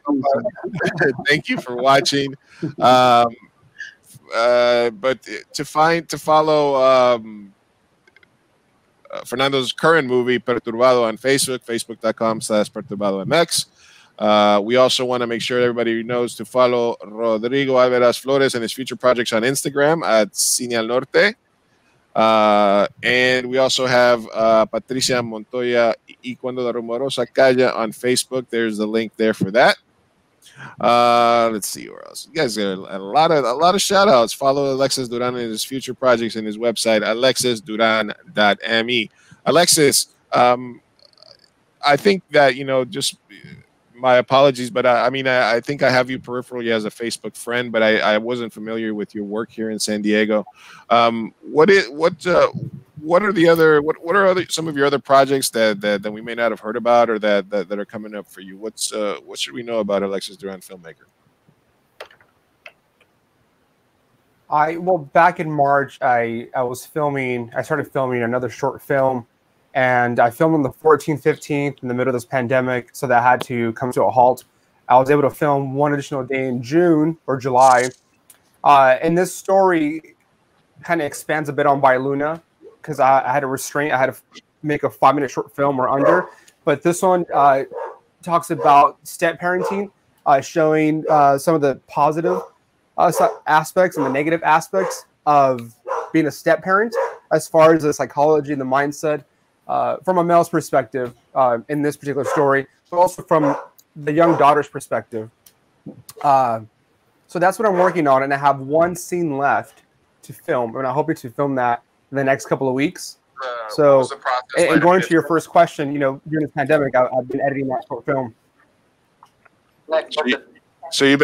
Thank you for watching. But to follow Fernando's current movie, Perturbado, on Facebook, facebook.com/PerturbadoMX. We also want to make sure everybody knows to follow Rodrigo Alvarez Flores and his future projects on Instagram at Cine al Norte. And we also have Patricia Montoya y Cuando la Rumorosa Calla on Facebook. There's the link there for that. Let's see where else. You guys got a lot of shout outs. Follow Alexis Duran and his future projects in his website, alexisduran.me. Alexis, I think that, just my apologies, but I think I have you peripherally as a Facebook friend, but I wasn't familiar with your work here in San Diego. What are some of your other projects that we may not have heard about, or that are coming up for you? What should we know about Alexis Duran Filmmaker? Back in March, I started filming another short film, and I filmed on the 14th, 15th in the middle of this pandemic, so that had to come to a halt. I was able to film one additional day in June or July. And this story kind of expands a bit on By Luna, because I had a restraint. I had to make a 5-minute short film or under. But this one talks about step parenting, showing some of the positive aspects and the negative aspects of being a step parent, as far as the psychology and the mindset from a male's perspective in this particular story, but also from the young daughter's perspective. So that's what I'm working on, and I have one scene left to film, and I'm hoping to film that in the next couple of weeks. So, and going to your first question, during this pandemic, I've been editing that short film. So you've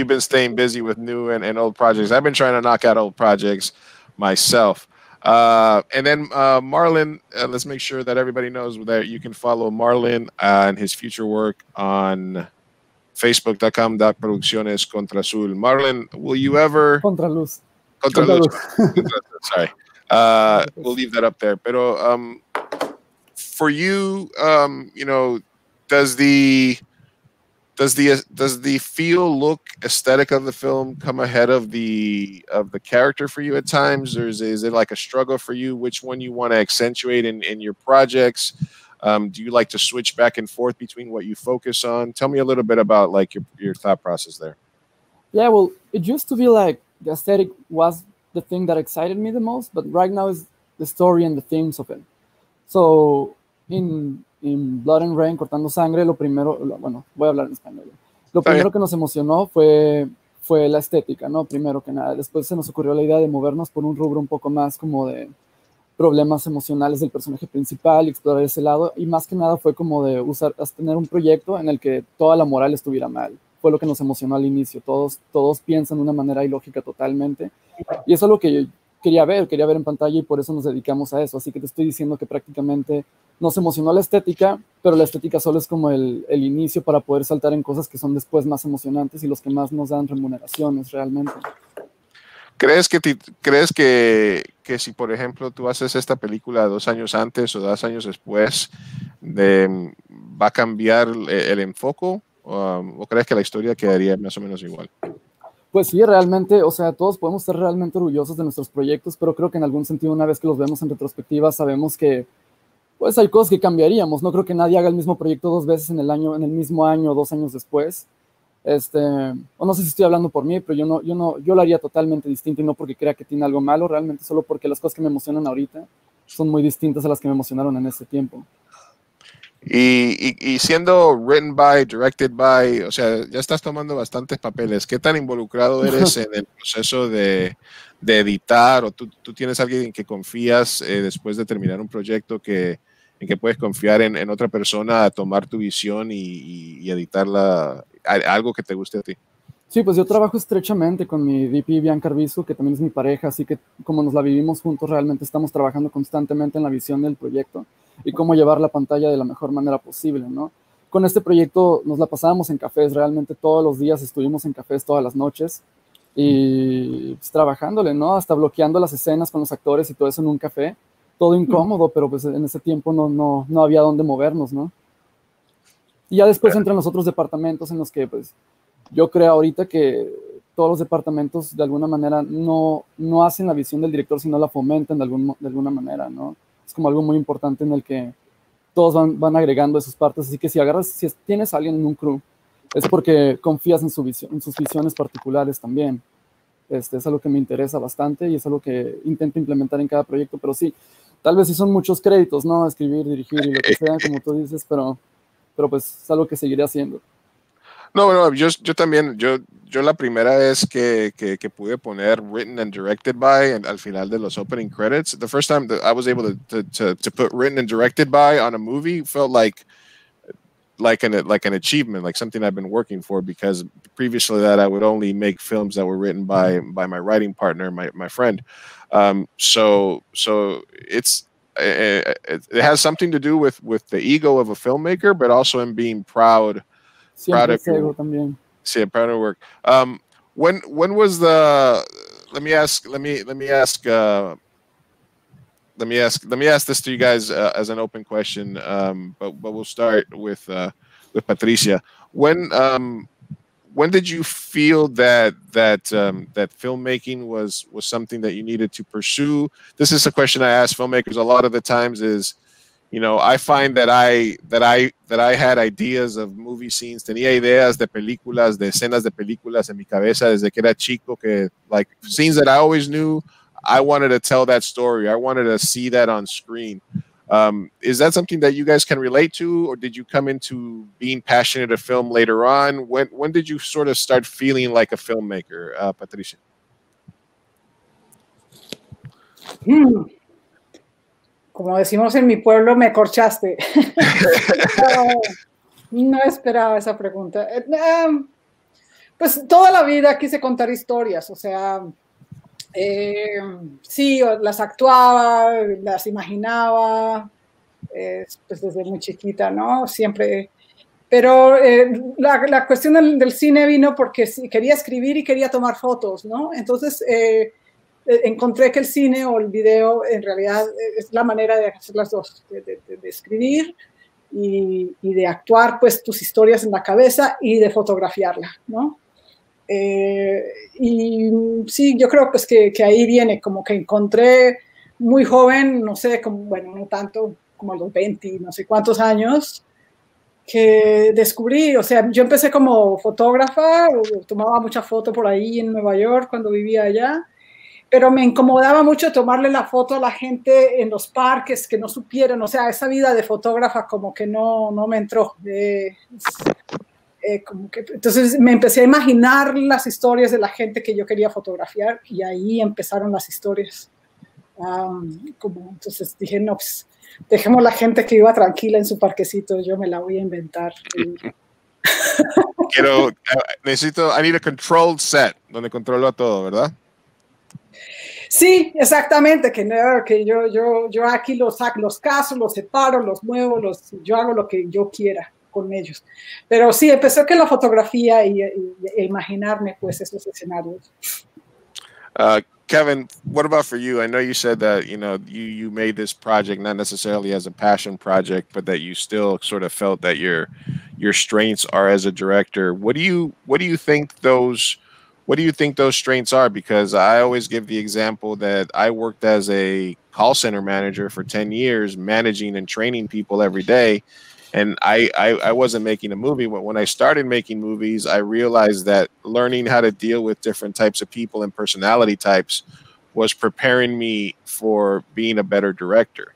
been staying busy with new and old projects. I've been trying to knock out old projects myself. And then Marlon, let's make sure that everybody knows that you can follow Marlon and his future work on facebook.com/producciones contra azul. Marlon, will you ever Contraluz. Sorry. We'll leave that up there. Pero for you, does the feel, look, aesthetic of the film come ahead of the character for you at times, or is it like a struggle for you? Which one you want to accentuate in your projects? Do you like to switch back and forth between what you focus on? Tell me a little bit about like your thought process there. Yeah, well, it used to be like the aesthetic was the thing that excited me the most, but right now is the story and the themes of it. So in Blood and Rain, Cortando Sangre, voy a hablar en español. Lo primero que nos emocionó fue la estética, ¿no? Primero que nada. Después se nos ocurrió la idea de movernos por un rubro un poco más como de problemas emocionales del personaje principal y explorar ese lado. Y más que nada fue como de tener un proyecto en el que toda la moral estuviera mal. Fue lo que nos emocionó al inicio. Todos piensan de una manera ilógica totalmente. Y eso es lo que yo quería ver en pantalla, y por eso nos dedicamos a eso. Así que te estoy diciendo que prácticamente nos emocionó la estética, pero la estética solo es como el inicio para poder saltar en cosas que son después más emocionantes y los que más nos dan remuneraciones realmente. ¿Crees que si, por ejemplo, tú haces esta película 2 años antes o 2 años después, va a cambiar el enfoque o crees que la historia quedaría más o menos igual? Pues sí, realmente, o sea, todos podemos estar realmente orgullosos de nuestros proyectos, pero creo que en algún sentido, una vez que los vemos en retrospectiva, sabemos que pues hay cosas que cambiaríamos. No creo que nadie haga el mismo proyecto 2 veces en el mismo año o 2 años después. O no sé si estoy hablando por mí, pero yo lo haría totalmente distinto, y no porque crea que tiene algo malo, realmente solo porque las cosas que me emocionan ahorita son muy distintas a las que me emocionaron en ese tiempo. Y siendo written by, directed by, o sea, ya estás tomando bastantes papeles. ¿Qué tan involucrado eres en el proceso de editar? ¿O tú tienes alguien en que confías después de terminar un proyecto en que puedes confiar en otra persona a tomar tu visión y editarla, algo que te guste a ti? Sí, pues yo trabajo estrechamente con mi VP Bianca Arbizu, que también es mi pareja, así que como nos la vivimos juntos, realmente estamos trabajando constantemente en la visión del proyecto y cómo llevar la pantalla de la mejor manera posible, ¿no? Con este proyecto nos la pasábamos en cafés, realmente todos los días estuvimos en cafés todas las noches y pues, trabajándole, ¿no? Hasta bloqueando las escenas con los actores y todo eso en un café, todo incómodo, pero pues en ese tiempo no había dónde movernos, ¿no? Y ya después entran los otros departamentos en los que pues yo creo ahorita que todos los departamentos de alguna manera no hacen la visión del director, sino la fomentan de alguna manera, ¿no? Es como algo muy importante en el que todos van agregando esas partes, así que si tienes a alguien en un crew, es porque confías en sus visiones particulares también. Es algo que me interesa bastante y es algo que intento implementar en cada proyecto, pero sí, tal vez sí son muchos créditos, ¿no? Escribir, dirigir y lo que sea, como tú dices, pero pues es algo que seguiré haciendo. No, yo también, yo la primera vez que pude poner written and directed by al final de los opening credits, the first time that I was able to put written and directed by on a movie felt like an achievement, like something I've been working for, because previously that I would only make films that were written by my writing partner, my friend. So it has something to do with the ego of a filmmaker, but also in being proud Siempre es ego también. Sí, proud of work. When was the? Let me ask this to you guys as an open question. But we'll start with Patricia. When did you feel that filmmaking was something that you needed to pursue? This is a question I ask filmmakers a lot of the times. Is, you know, I find that I had ideas of movie scenes, tenía ideas de películas, de escenas de películas en mi cabeza desde que era chico, que like scenes that I always knew I wanted to tell that story. I wanted to see that on screen. Is that something that you guys can relate to, or did you come into being passionate of film later on? When did you sort of start feeling like a filmmaker, Patricia? Como decimos en mi pueblo, me corchaste. No esperaba esa pregunta. Pues toda la vida quise contar historias, o sea, sí, las actuaba, las imaginaba, pues desde muy chiquita, ¿no? Siempre. Pero la cuestión del cine vino porque quería escribir y quería tomar fotos, ¿no? Entonces encontré que el cine o el video en realidad es la manera de hacer las dos, de escribir y de actuar pues tus historias en la cabeza y de fotografiarla, ¿no? Y sí, yo creo pues que ahí viene, como que encontré muy joven, no sé, bueno, no tanto, como a los 20, no sé cuántos años, que descubrí, o sea, yo empecé como fotógrafa, tomaba mucha foto por ahí en Nueva York cuando vivía allá, pero me incomodaba mucho tomarle la foto a la gente en los parques que no supieran, o sea, esa vida de fotógrafa como que no me entró. Como que, entonces me empecé a imaginar las historias de la gente que yo quería fotografiar y ahí empezaron las historias. Entonces dije, no, pues dejemos la gente que iba tranquila en su parquecito, yo me la voy a inventar. I need a controlled set donde controlo a todo, ¿verdad? Sí, exactamente, que yo aquí los caso, los separo, los muevo, yo hago lo que yo quiera con ellos. Pero sí, empezó que la fotografía e imaginarme pues esos escenarios. Kevin, what about for you? I know you said that you made this project not necessarily as a passion project, but that you still sort of felt that your strengths are as a director. What do you think those strengths are? Because I always give the example that I worked as a call center manager for 10 years, managing and training people every day. And I wasn't making a movie, but when I started making movies, I realized that learning how to deal with different types of people and personality types was preparing me for being a better director.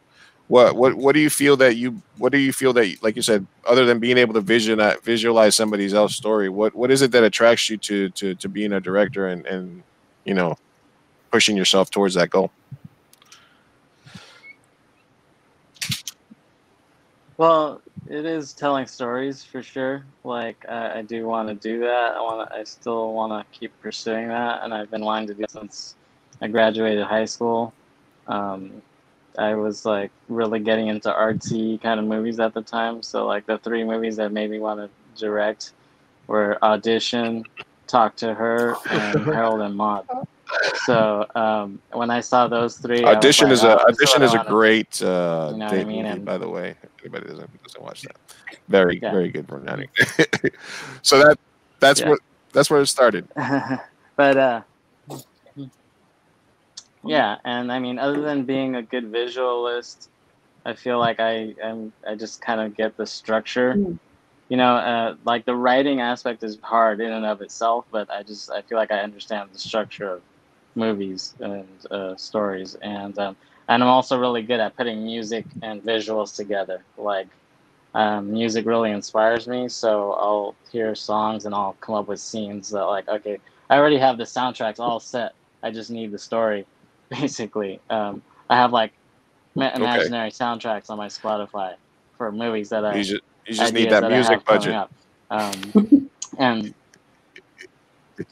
What do you feel that like you said, other than being able to visualize somebody else's story, what is it that attracts you to being a director and pushing yourself towards that goal? Well, it is telling stories for sure. Like I do want to do that. I still want to keep pursuing that, and I've been wanting to do it since I graduated high school. I was like really getting into artsy kind of movies at the time. So like the 3 movies that made me want to direct were Audition, Talk to Her, and Harold and Maude. So when I saw those 3, Audition is a great date movie, by the way. Anybody doesn't watch that, very good romantic. So that's where it started. But yeah, and I mean, other than being a good visualist, I feel like I just kind of get the structure. Like the writing aspect is hard in and of itself, but I feel like I understand the structure of movies and stories, and I'm also really good at putting music and visuals together. Like music really inspires me, so I'll hear songs and I'll come up with scenes that like, okay, I already have the soundtracks all set. I just need the story, basically. I have like imaginary soundtracks on my Spotify for movies that you just need that music budget. And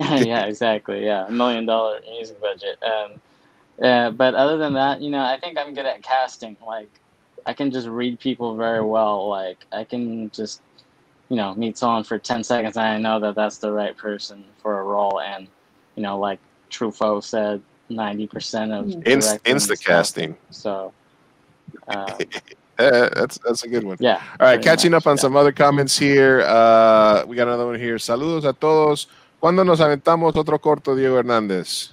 yeah, exactly. Yeah, $1 million music budget. But other than that, I think I'm good at casting. Like, I can just read people very well. Like, I can just, meet someone for 10 seconds and I know that that's the right person for a role. And, like Truffaut said, 90% of insta casting. So that's a good one. Yeah. All right, catching up on some other comments here. We got another one here. Saludos a todos. ¿Cuándo nos aventamos otro corto, Diego Hernández?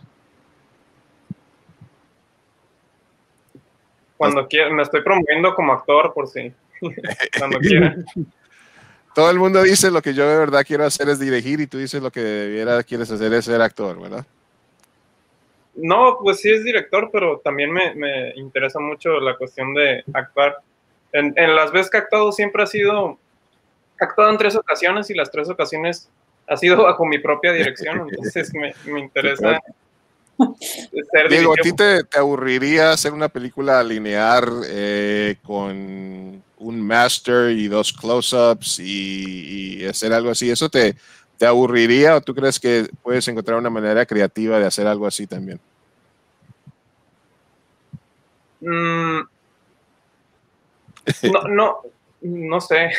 Cuando quiera. Me estoy promoviendo como actor, por si. Cuando quiera. Todo el mundo dice lo que yo de verdad quiero hacer es dirigir y tú dices lo que quieres hacer es ser actor, ¿verdad? No, pues sí es director, pero también me interesa mucho la cuestión de actuar. En las veces que he actuado siempre he actuado en 3 ocasiones y las 3 ocasiones ha sido bajo mi propia dirección, entonces me interesa ser Diego, dirigido. ¿a ti te aburriría hacer una película lineal con un master y 2 close-ups y hacer algo así? ¿Eso te aburriría o tú crees que puedes encontrar una manera creativa de hacer algo así también? No sé.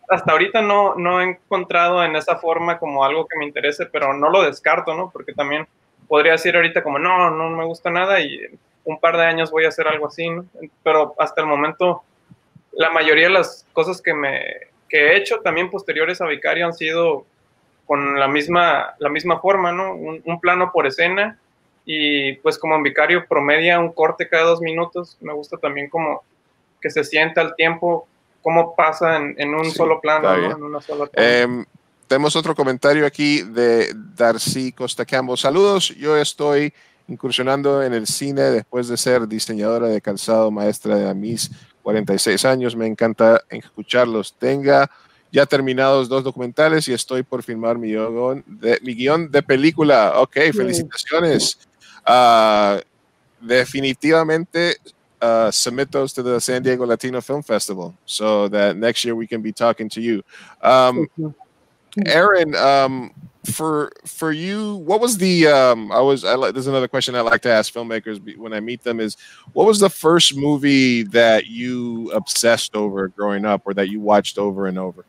Hasta ahorita no he encontrado en esa forma como algo que me interese, pero no lo descarto, ¿no? Porque también podría decir ahorita como no me gusta nada y en un par de años voy a hacer algo así, ¿no? Pero hasta el momento la mayoría de las cosas que he hecho también posteriores a Vicario han sido con la misma forma, ¿no? Un plano por escena y pues como en Vicario promedia un corte cada 2 minutos, me gusta también como que se sienta el tiempo, cómo pasa en un solo plano, ¿no? En una sola toma. Tenemos otro comentario aquí de Darcy Costa Campbell. Saludos, yo estoy incursionando en el cine después de ser diseñadora de calzado, maestra de mis 46 años. Me encanta escucharlos. Tenga ya terminados 2 documentales y estoy por filmar mi guión de película. Ok, felicitaciones. Definitivamente submit those to the San Diego Latino Film Festival so that next year we can be talking to you. Aaron, for you, what was the there's another question I like to ask filmmakers when I meet them is, what was the first movie that you obsessed over growing up or that you watched over and over?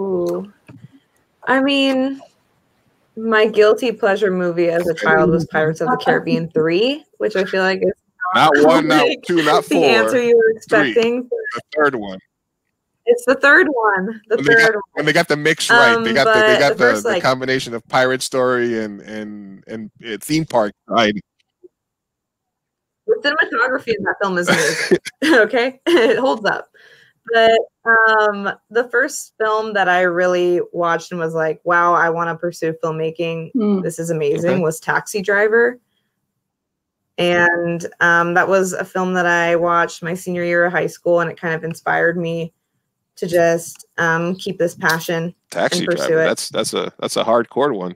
Ooh. I mean, My guilty pleasure movie as a child was Pirates of the Caribbean 3, which I feel like is not one, not two, not four. The answer you were expecting. The third one. It's the third one. When they got the mix right, they got the like, combination of pirate story and theme park ride. The cinematography in that film is amazing. Okay, it holds up. But the first film that I really watched and was like, wow, I want to pursue filmmaking. This is amazing. Was Taxi Driver. And that was a film that I watched my senior year of high school, and it kind of inspired me to just keep this passion. Taxi and pursue Driver. it. That's a hardcore one.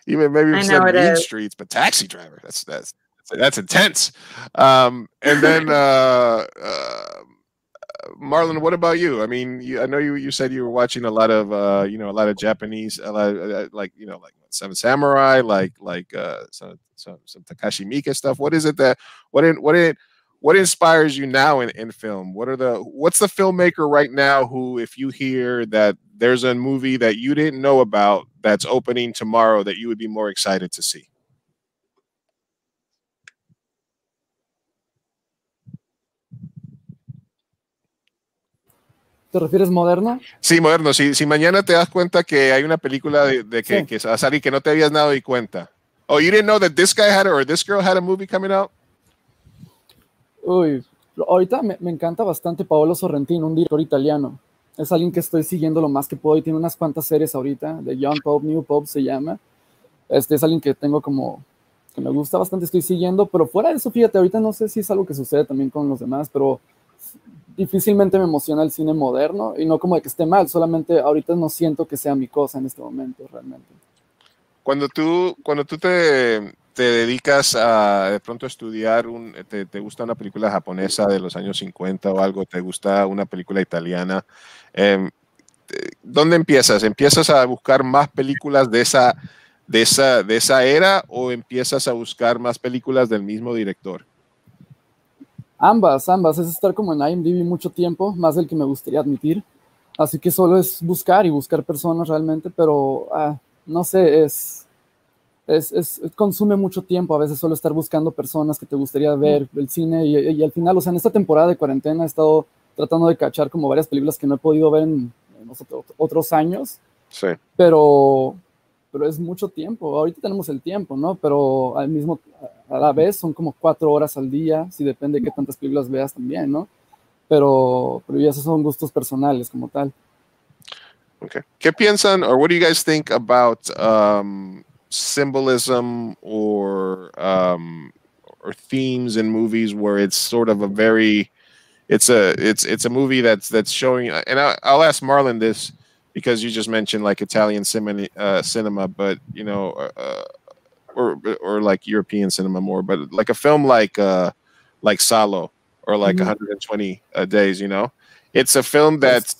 Even maybe I know it Mean is. Streets, but Taxi Driver. That's intense. And then Marlon, what about you? I mean, I know you said you were watching a lot of a lot of Japanese, like Seven Samurai, like some Takashi Miike stuff. What is it that what inspires you now in film? What's the filmmaker right now who, if you hear that there's a movie that you didn't know about that's opening tomorrow, that you would be more excited to see? ¿Te refieres moderno? Sí, moderno. Si mañana te das cuenta que hay una película que va a salir que no te habías dado cuenta. Oh, you didn't know that this guy had or this girl had a movie coming out? Uy, ahorita me encanta bastante Paolo Sorrentino, un director italiano. Es alguien que estoy siguiendo lo más que puedo y tiene unas cuantas series ahorita, de Young Pope, New Pope se llama. Es alguien que tengo como, que me gusta bastante, estoy siguiendo, pero fuera de eso, fíjate, ahorita no sé si es algo que sucede también con los demás, pero difícilmente me emociona el cine moderno, y no como de que esté mal, solamente ahorita no siento que sea mi cosa en este momento, realmente. Cuando tú te dedicas a de pronto a estudiar, te gusta una película japonesa de los años 50 o algo, te gusta una película italiana, ¿dónde empiezas? ¿Empiezas a buscar más películas de esa era o empiezas a buscar más películas del mismo director? Ambas, es estar como en IMDb mucho tiempo, más del que me gustaría admitir, así que solo es buscar personas realmente, pero no sé, consume mucho tiempo a veces solo estar buscando personas que te gustaría ver, el cine, y al final, o sea, en esta temporada de cuarentena he estado tratando de cachar como varias películas que no he podido ver en otros años, sí. pero es mucho tiempo. Ahorita tenemos el tiempo, ¿no? Pero a la vez son como 4 horas al día, si depende de qué tantas películas veas también, ¿no? Pero ya esos son gustos personales como tal. Okay. ¿Qué piensan, or what do you guys think about symbolism or themes in movies where it's sort of it's a movie that's showing, and I'll ask Marlon this because you just mentioned like Italian cinema, but or like European cinema more, but like a film like Salo or like 120 Days, it's a film that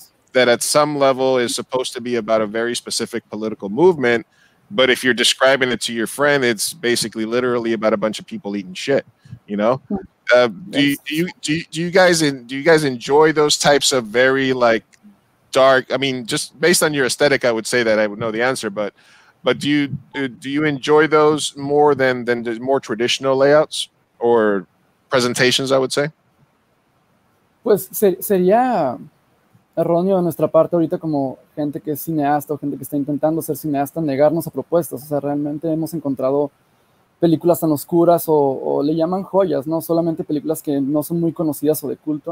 at some level is supposed to be about a very specific political movement, but if you're describing it to your friend, it's basically literally about a bunch of people eating shit, do you guys enjoy those types of very like dark? I mean, just based on your aesthetic, I would say that I would know the answer, but do you enjoy those more than the more traditional layouts or presentations, I would say? Pues sería erróneo de nuestra parte ahorita como gente que es cineasta o gente que está intentando ser cineasta negarnos a propuestas. O sea, realmente hemos encontrado películas tan oscuras o le llaman joyas, ¿no? Solamente películas que no son muy conocidas o de culto.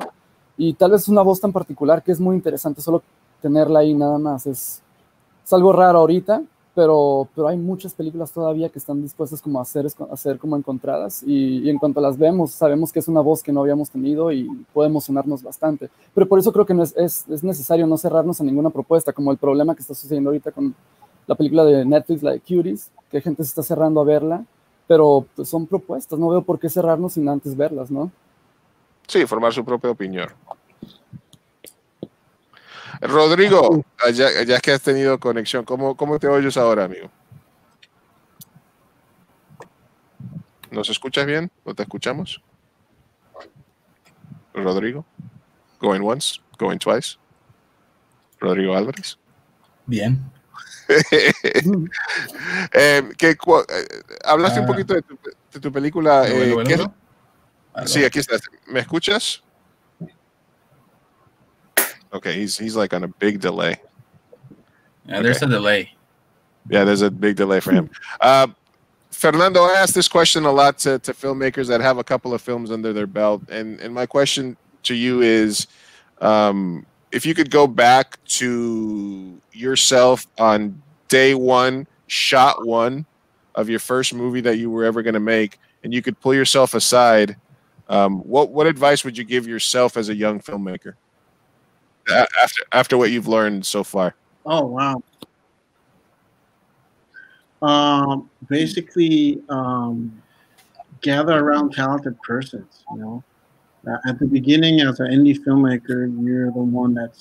Y tal vez una voz tan particular que es muy interesante solo tenerla ahí nada más. Es algo raro ahorita, pero hay muchas películas todavía que están dispuestas como a ser como encontradas, y en cuanto las vemos, sabemos que es una voz que no habíamos tenido y puede emocionarnos bastante. Pero por eso creo que no es necesario no cerrarnos a ninguna propuesta, como el problema que está sucediendo ahorita con la película de Netflix, la de Cuties, que gente se está cerrando a verla, pero pues son propuestas, no veo por qué cerrarnos sin antes verlas, ¿no? Sí, formar su propia opinión. Rodrigo, ya que has tenido conexión, ¿cómo te oyes ahora, amigo? ¿Nos escuchas bien? ¿No te escuchamos? Rodrigo, going once, going twice. Rodrigo Álvarez. Bien. Hablaste un poquito de tu película. Hello. Sí, aquí estás. ¿Me escuchas? Okay, he's like on a big delay. Yeah, there's a delay. Yeah, there's a big delay for him. Fernando, I ask this question a lot to filmmakers that have a couple of films under their belt, and my question to you is, if you could go back to yourself on day one, shot one of your first movie that you were ever going to make, and you could pull yourself aside, what advice would you give yourself as a young filmmaker after what you've learned so far? Oh, wow. Basically, gather around talented persons. You know, at the beginning, as an indie filmmaker, you're the one that's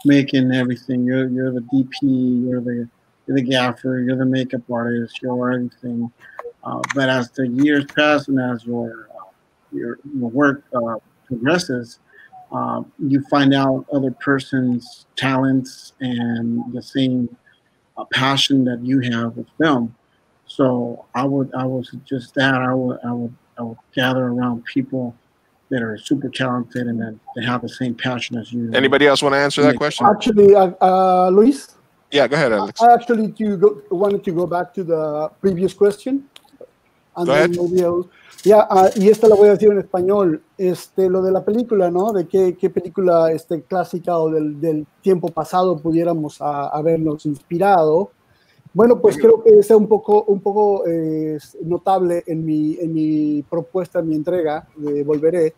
making everything. You're the DP. You're the gaffer. You're the makeup artist. You're everything. But as the years pass and as your work progresses, you find out other person's talents and the same passion that you have with film. So I would suggest that I would gather around people that are super talented and that they have the same passion as you. Anybody else want to answer that question? Actually, Luis. Yeah, go ahead, Alex. I actually wanted to go back to the previous question. And go ahead. Y esta la voy a decir en español. Lo de la película, ¿no? De qué película clásica o del tiempo pasado pudiéramos habernos inspirado. Bueno, pues creo que es un poco notable en mi propuesta, en mi entrega de Volveré.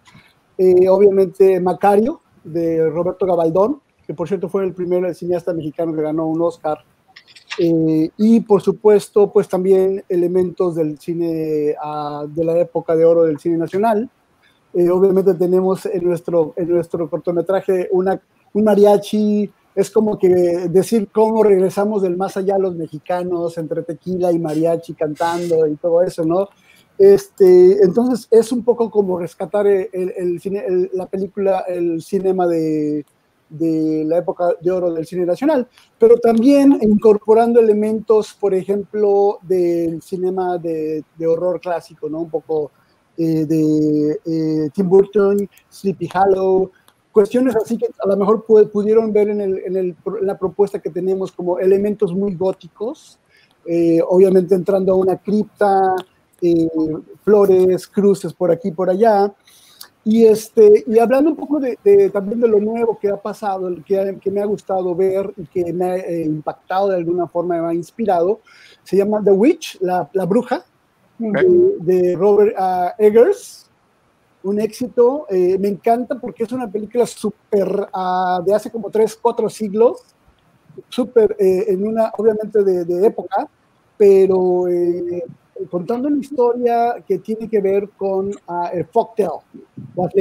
Obviamente Macario, de Roberto Gabaldón, que por cierto fue el primer cineasta mexicano que ganó un Oscar. Y por supuesto, pues también elementos del cine de la época de oro del cine nacional. Obviamente tenemos en nuestro cortometraje un mariachi. Es como que decir cómo regresamos del más allá los mexicanos entre tequila y mariachi cantando y todo eso, ¿no? Entonces es un poco como rescatar la película, el cinema de la época de oro del cine nacional, pero también incorporando elementos, por ejemplo, del cinema de horror clásico, ¿no? Un poco de Tim Burton, Sleepy Hollow, cuestiones así que a lo mejor pudieron ver en la propuesta que tenemos como elementos muy góticos, obviamente entrando a una cripta, flores, cruces por aquí y por allá. Y hablando un poco también de lo nuevo que ha pasado, que me ha gustado ver y que me ha impactado de alguna forma, me ha inspirado, se llama The Witch, la bruja, de Robert Eggers. Un éxito, me encanta porque es una película súper de hace como 3-4 siglos, súper obviamente de época, pero contando una historia que tiene que ver con el folktale, las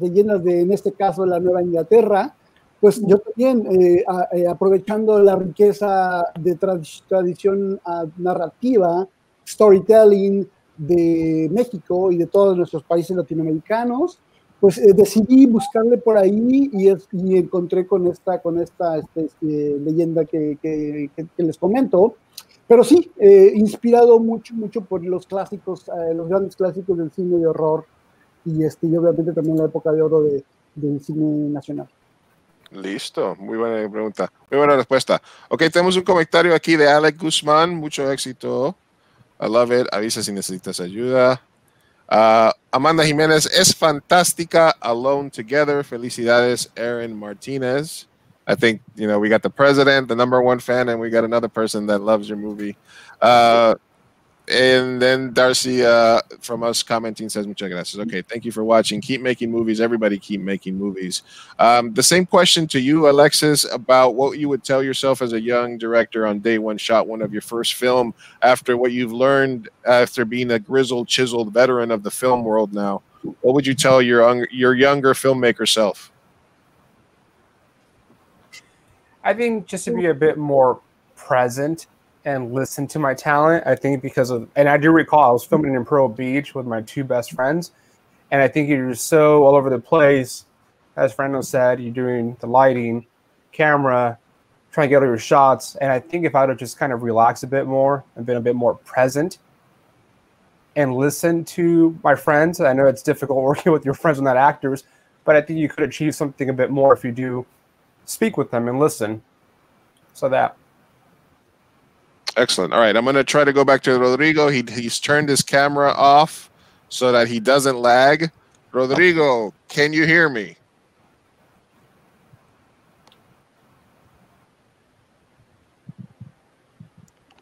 leyendas de, en este caso, la Nueva Inglaterra. Pues yo también, aprovechando la riqueza de tradición narrativa, storytelling, de México y de todos nuestros países latinoamericanos, pues decidí buscarle por ahí y encontré con esta leyenda que les comento, pero sí, inspirado mucho por los clásicos, los grandes clásicos del cine de horror y obviamente también la época de oro del cine nacional. Listo, muy buena pregunta, muy buena respuesta. Ok, tenemos un comentario aquí de Alex Guzmán, mucho éxito. I love it. Avisa si necesitas ayuda. Amanda Jiménez, es fantástica. Alone Together. Felicidades, Aaron Martinez. I think, we got the president, the #1 fan, and we got another person that loves your movie. And then Darcy from us commenting says, muchas gracias. Okay, thank you for watching. Keep making movies. Everybody keep making movies. The same question to you, Alexis, about what you would tell yourself as a young director on day one, shot one of your first film, after what you've learned after being a grizzled, chiseled veteran of the film world now. What would you tell your younger filmmaker self? I think just to be a bit more present and listen to my talent. I think and I do recall I was filming in Pearl Beach with my 2 best friends, and I think you're so all over the place. As Fernando said, you're doing the lighting, camera, trying to get all your shots. And I think if I would have just kind of relaxed a bit more and been a bit more present and listened to my friends, I know it's difficult working with your friends and not actors, but I think you could achieve something a bit more if you do speak with them and listen. So that. Excellent. All right, I'm going to try to go back to Rodrigo. He's turned his camera off so that he doesn't lag. Rodrigo, can you hear me?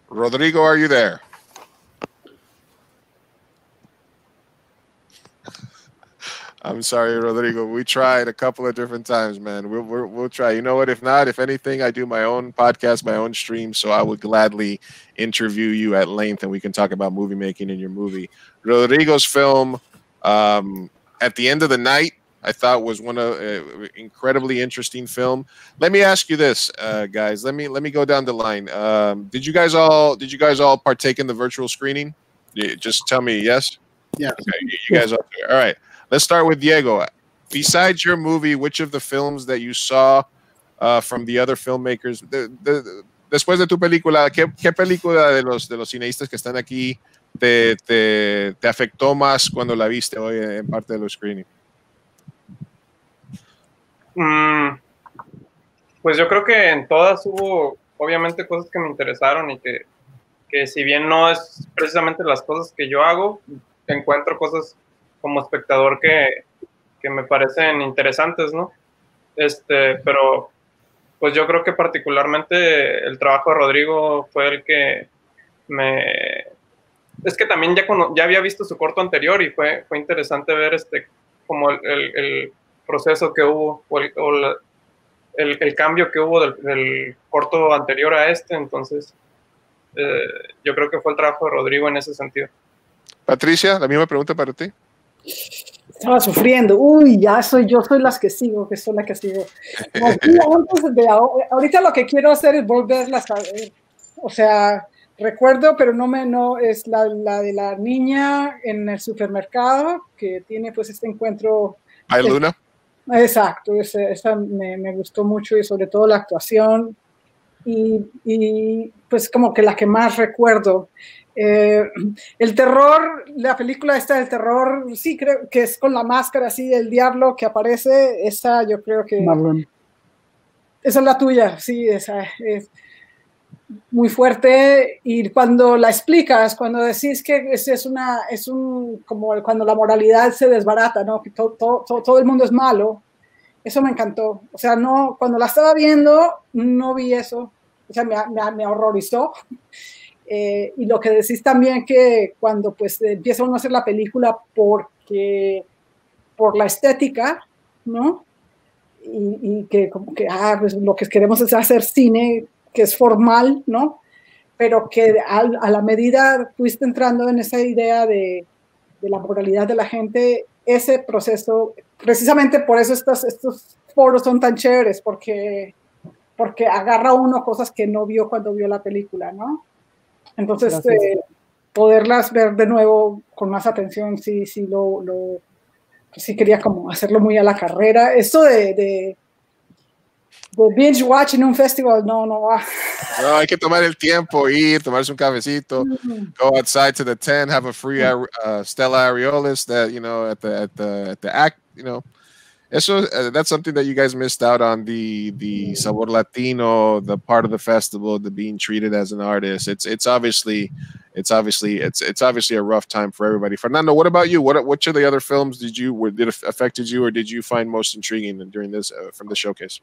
Rodrigo, are you there? I'm sorry, Rodrigo. We tried a couple of different times, man. We'll try. You know what? If not, if anything, I do my own podcast, my own stream, so I would gladly interview you at length, and we can talk about movie making in your movie. Rodrigo's film, At the End of the Night, I thought was one of incredibly interesting film. Let me ask you this, guys. Let me go down the line. Did you guys all partake in the virtual screening? Just tell me yes. Yeah. Okay, you guys all right. Let's start with Diego. Besides your movie, which of the films that you saw from the other filmmakers, después de tu película, ¿qué película de los cineastas que están aquí te afectó más cuando la viste hoy en parte de los screening? Pues yo creo que en todas hubo obviamente cosas que me interesaron y que si bien no es precisamente las cosas que yo hago, encuentro cosas como espectador que me parecen interesantes, ¿no? Pero pues yo creo que particularmente el trabajo de Rodrigo fue el que es que también ya había visto su corto anterior y fue interesante ver como el proceso que hubo o el cambio que hubo del corto anterior a entonces yo creo que fue el trabajo de Rodrigo en ese sentido. Patricia, la misma pregunta para ti. Estaba sufriendo. Uy, yo soy las que sigo, que soy la que sigo. Ahorita lo que quiero hacer es volverlas a ver. O sea, recuerdo, pero no es la de la niña en el supermercado que tiene pues este encuentro. ¿Hay Luna? Exacto, esa me gustó mucho y sobre todo la actuación y pues como que la que más recuerdo. El terror, la película esta del terror, sí creo que es con la máscara así del diablo que aparece, esa yo creo que Marlon. Esa es la tuya, sí, esa es muy fuerte y cuando la explicas, cuando decís que como cuando la moralidad se desbarata, ¿no? Que todo el mundo es malo, eso me encantó. O sea, cuando la estaba viendo no vi eso, o sea, me horrorizó. Y lo que decís también que cuando pues empieza uno a hacer la película por la estética, ¿no? Y que como que pues lo que queremos es hacer cine que es formal, ¿no? Pero que a la medida fuiste entrando en esa idea de la moralidad de la gente, ese proceso, precisamente por eso estos foros son tan chéveres, porque agarra uno cosas que no vio cuando vio la película, ¿no? Entonces, poderlas ver de nuevo con más atención, sí quería como hacerlo muy a la carrera. Esto de binge watch en un festival, no va. No, hay que tomar el tiempo, tomarse un cafecito, go outside to the tent, have a free Stella Areolas that, at the act, that's something that you guys missed out on, the Sabor Latino, the part of the festival, the being treated as an artist. It's obviously a rough time for everybody. Fernando, what about you? Which of the other films did it affected you, or did you find most intriguing during this from the showcase?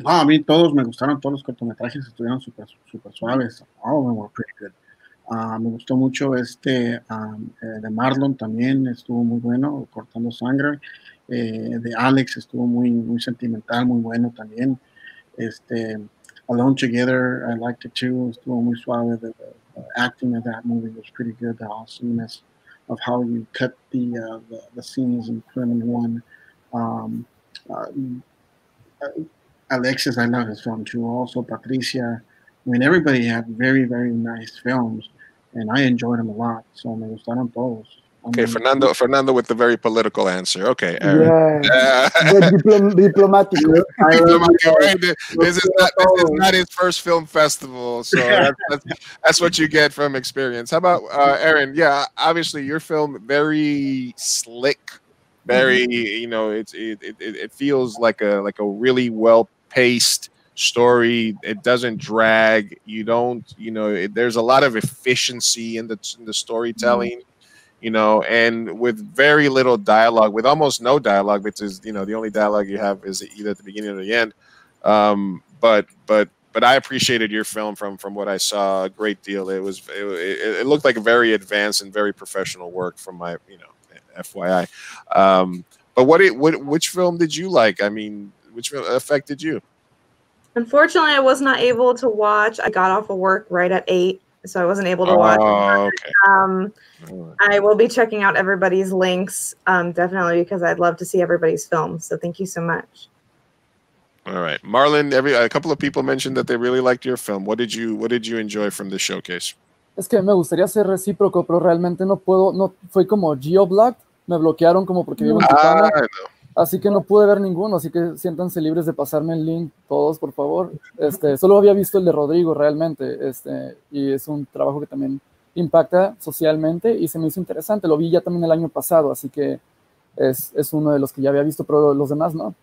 No, a mí todos me gustaron, todos los cortometrajes estuvieron súper suaves. All of them were pretty good. Me gustó mucho de Marlon también, estuvo muy bueno, Cortando Sangre. De Alex estuvo muy sentimental, muy bueno también. Alone Together, I liked it too, estuvo muy suave. The acting of that movie was pretty good. The awesomeness of how you cut the scenes and put them in one. Alexis, I love his film too. Also, Patricia. I mean, everybody had very, very nice films, and I enjoyed them a lot. So me gustaron todos. Okay, Fernando with the very political answer. Okay, Aaron. Yeah, diplomatic. Right? This is not his first film festival, so that's what you get from experience. How about Aaron? Yeah, obviously your film very slick, very it feels like a really well paced story. It doesn't drag. You don't there's a lot of efficiency in the storytelling. And with very little dialogue, with almost no dialogue, because the only dialogue you have is either at the beginning or the end. But I appreciated your film from what I saw a great deal. It looked like a very advanced and very professional work from my FYI. But which film did you like? I mean, which film affected you? Unfortunately, I was not able to watch. I got off of work right at 8. So I wasn't able to watch. Okay. I will be checking out everybody's links, definitely, because I'd love to see everybody's films. So thank you so much. All right, Marlon. A couple of people mentioned that they really liked your film. What did you enjoy from the showcase? Es que me gustaría ser recíproco, pero realmente no puedo. No fue como geoblocked. Me bloquearon como porque vivo en Tijuana. Así que no pude ver ninguno, así que siéntanse libres de pasarme el link todos, por favor. Solo había visto el de Rodrigo realmente, y es un trabajo que también impacta socialmente y se me hizo interesante. Lo vi ya también el año pasado, así que es uno de los que ya había visto, pero los demás no.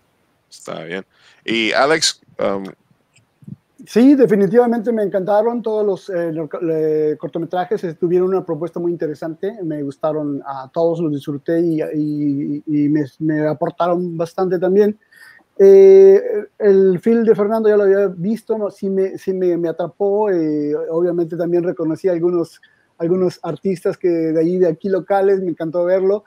Está bien. Y Alex, sí, definitivamente me encantaron todos los cortometrajes, tuvieron una propuesta muy interesante, me gustaron a todos, los disfruté y me aportaron bastante también. El film de Fernando ya lo había visto, sí me atrapó, obviamente también reconocí a algunos artistas de aquí locales, me encantó verlo.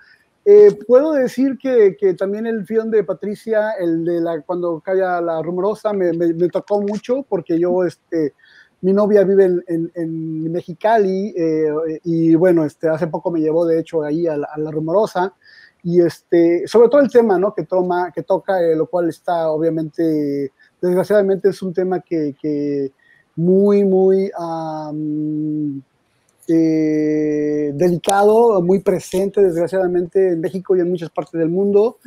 Puedo decir que también el film de Patricia, el de cuando calla la rumorosa, me tocó mucho porque yo, mi novia vive en Mexicali y bueno, hace poco me llevó de hecho ahí a la rumorosa y sobre todo el tema, ¿no? que toca, lo cual está obviamente, desgraciadamente es un tema que muy delicado, muy presente desgraciadamente en México y en muchas partes del mundo.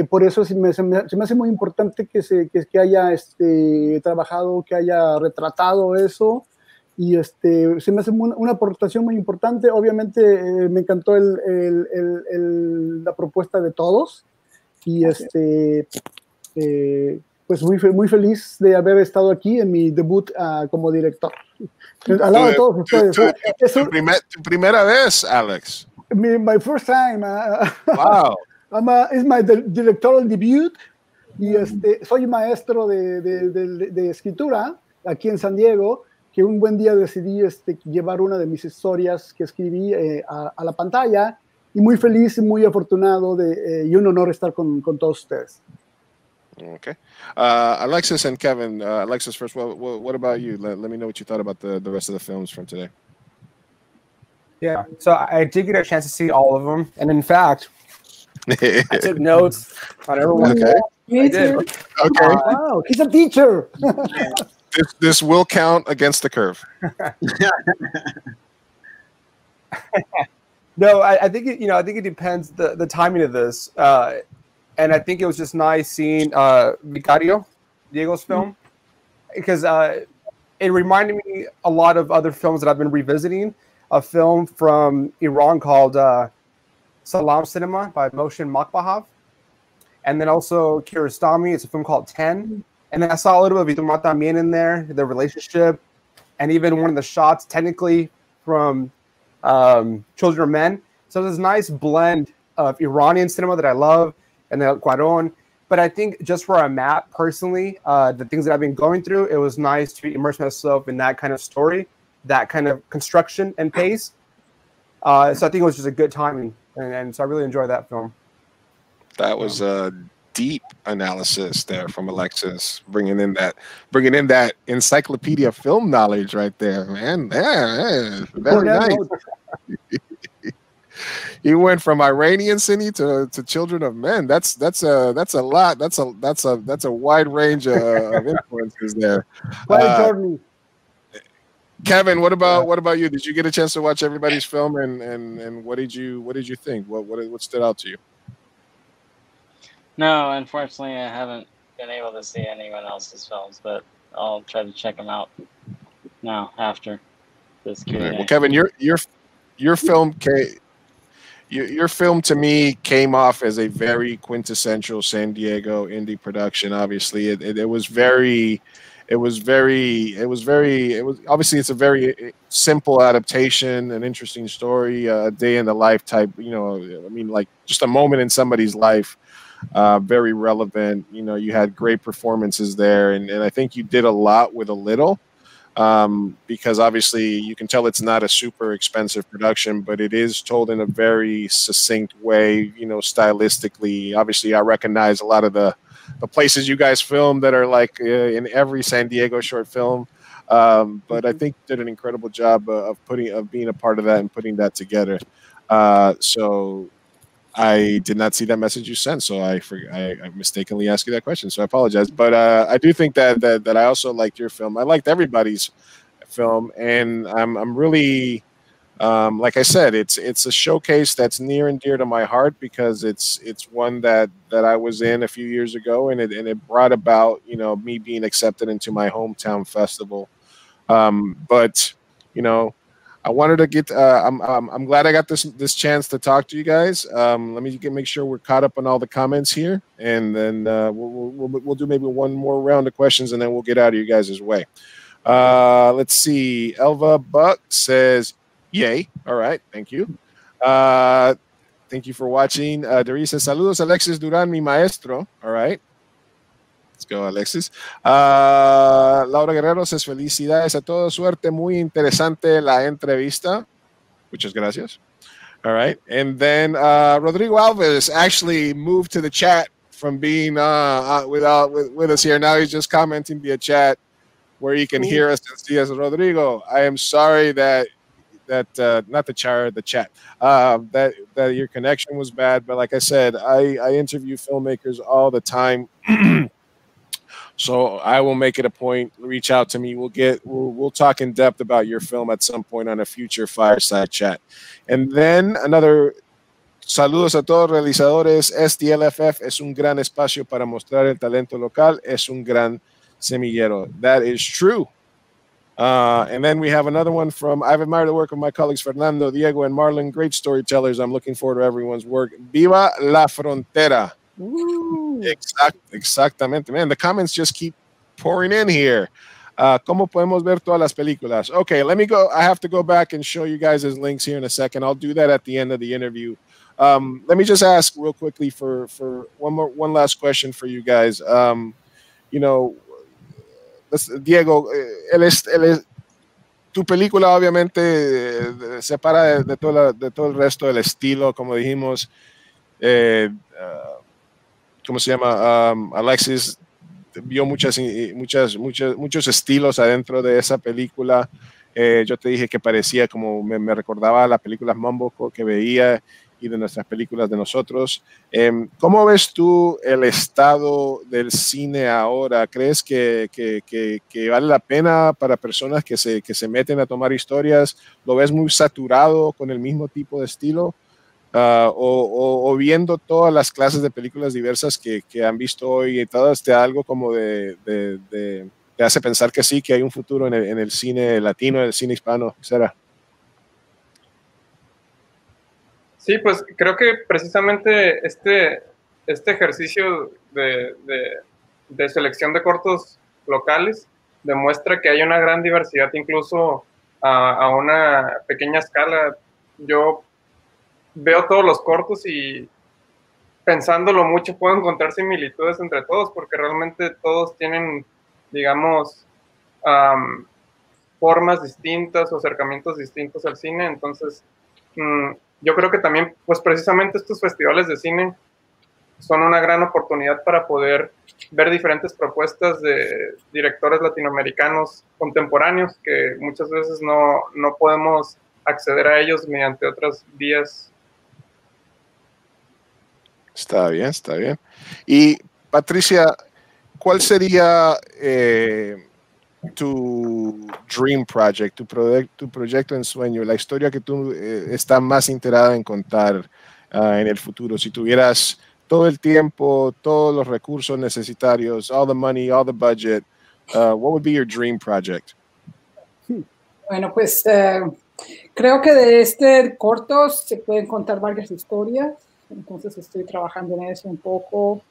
Por eso se me hace muy importante que haya trabajado, que haya retratado eso y se me hace una aportación muy importante. Obviamente me encantó la propuesta de todos y pues muy feliz de haber estado aquí en mi debut como director. Al lado de todos ustedes. Tu primera vez, Alex. My first time. Wow. Es my directorial debut y soy maestro de escritura aquí en San Diego, que un buen día decidí llevar una de mis historias que escribí a la pantalla y muy feliz y muy afortunado y un honor estar con todos ustedes. Okay. Alexis and Kevin. Alexis first. What about you? Let me know what you thought about the rest of the films from today. Yeah. So I did get a chance to see all of them. And in fact, I took notes on everyone. Okay. Me too. Okay. Wow, he's a teacher. This will count against the curve. No, I think it depends the timing of this. And I think it was just nice seeing Vicario, Diego's film, because it reminded me a lot of other films that I've been revisiting. A film from Iran called Salam Cinema by Mohsen Makhbahov. And then also Kiarostami, it's a film called 10. And then I saw a little bit of Vitor También in there, the relationship, and even one of the shots technically from Children of Men. So there's this nice blend of Iranian cinema that I love, and then Cuarón. But I think just where I'm at personally, the things that I've been going through, it was nice to immerse myself in that kind of story, that kind of construction and pace. So I think it was just a good timing, and so I really enjoyed that film. That was a deep analysis there from Alexis, bringing in that encyclopedia film knowledge right there, man. Yeah, very nice. He went from Iranian cine to Children of Men. That's a lot. That's a wide range of influences there. Quite a journey. Kevin, what about you? Did you get a chance to watch everybody's film, and what did you think? What stood out to you? No, unfortunately, I haven't been able to see anyone else's films, but I'll try to check them out now after this Q&A. Well, Kevin, your film your film to me came off as a very quintessential San Diego indie production. Obviously, it was obviously it's a very simple adaptation, an interesting story, a day in the life type. You know, I mean, like just a moment in somebody's life. Very relevant. You know, you had great performances there, and I think you did a lot with a little. Because obviously you can tell it's not a super expensive production, but it is told in a very succinct way, you know, stylistically. Obviously, I recognize a lot of the places you guys film that are like in every San Diego short film. But I think you did an incredible job of being a part of that and putting that together. So I did not see that message you sent, so I mistakenly asked you that question. So I apologize, but I do think that I also liked your film. I liked everybody's film, and I'm really like I said, it's a showcase that's near and dear to my heart because it's one that I was in a few years ago, and it brought about, you know, me being accepted into my hometown festival. But you know, I wanted to get. I'm glad I got this chance to talk to you guys. Let me make sure we're caught up on all the comments here, and then we'll do maybe one more round of questions, and then we'll get out of you guys' way. Let's see. Elva Buck says, "Yay! All right, thank you. Thank you for watching." Doris says, "Saludos, Alexis Duran, mi maestro." All right. Let's go, Alexis. Laura Guerrero says, felicidades a todos, suerte, muy interesante la entrevista. Muchas gracias. All right. And then Rodrigo Alves actually moved to the chat from being with us here. Now he's just commenting via chat where he can hear us and see us. Rodrigo, I am sorry that not the chat, that your connection was bad. But like I said, I interview filmmakers all the time. So I will make it a point. Reach out to me. We'll talk in depth about your film at some point on a future fireside chat. And then another saludos a todos realizadores. SDLFF es un gran espacio para mostrar el talento local. Es un gran semillero. That is true. And then we have another one from, I've admired the work of my colleagues Fernando, Diego, and Marlon. Great storytellers. I'm looking forward to everyone's work. Viva la Frontera. Exactamente, man. The comments just keep pouring in here. ¿Cómo podemos ver todas las películas? Okay, let me go. I have to go back and show you guys his links here in a second. I'll do that at the end of the interview. Let me just ask real quickly for one last question for you guys. You know, Diego, tu película obviamente separa de todo el resto del estilo, como dijimos. ¿Cómo se llama? Alexis vio muchos estilos adentro de esa película. Yo te dije que parecía como me recordaba a las películas Mumblecore que veía y de nuestras películas de nosotros. ¿Cómo ves tú el estado del cine ahora? ¿Crees que vale la pena para personas que se meten a tomar historias? ¿Lo ves muy saturado con el mismo tipo de estilo? O viendo todas las clases de películas diversas que han visto hoy, y todo algo como te hace pensar que sí, que hay un futuro en el cine latino, en el cine hispano, etcétera. Sí, pues creo que precisamente este ejercicio de selección de cortos locales demuestra que hay una gran diversidad, incluso a una pequeña escala. Yo veo todos los cortos y pensándolo mucho puedo encontrar similitudes entre todos, porque realmente todos tienen, digamos, formas distintas o acercamientos distintos al cine. Entonces, yo creo que también, pues precisamente estos festivales de cine son una gran oportunidad para poder ver diferentes propuestas de directores latinoamericanos contemporáneos que muchas veces no podemos acceder a ellos mediante otras vías. Está bien, está bien. Y Patricia, ¿cuál sería tu dream project, tu proyecto en sueño, la historia que tú estás más interesada en contar en el futuro? Si tuvieras todo el tiempo, todos los recursos necesarios, all the money, all the budget, what would be your dream project? Bueno, pues creo que de este corto se pueden contar varias historias, entonces estoy trabajando en eso un poco.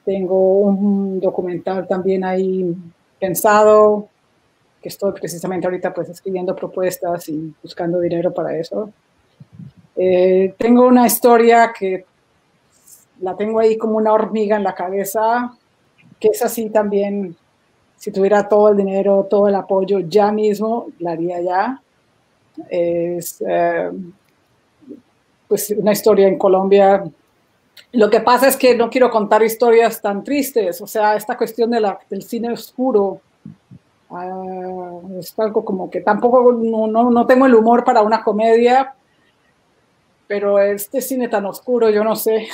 Tengo un documental también ahí pensado, que estoy precisamente ahorita pues escribiendo propuestas y buscando dinero para eso. Tengo una historia que la tengo ahí como una hormiga en la cabeza, que es así también, si tuviera todo el dinero, todo el apoyo ya mismo, la haría ya. Es pues una historia en Colombia. Lo que pasa es que no quiero contar historias tan tristes, o sea, esta cuestión del cine oscuro es algo como que tampoco no tengo el humor para una comedia, pero este cine tan oscuro, yo no sé.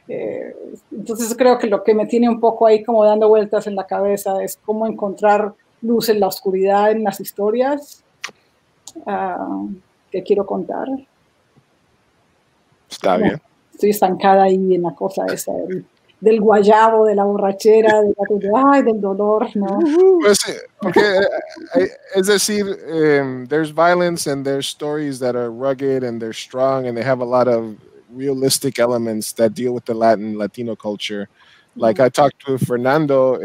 Entonces creo que lo que me tiene un poco ahí como dando vueltas en la cabeza es cómo encontrar luz en la oscuridad en las historias que quiero contar. Está bien. Estoy estancada ahí en la cosa esa del guayabo, de la borrachera, del dolor, ¿no? Pues, porque, es decir, there's violence and there's stories that are rugged and they're strong and they have a lot of realistic elements that deal with the Latino culture. Like I talked to Fernando,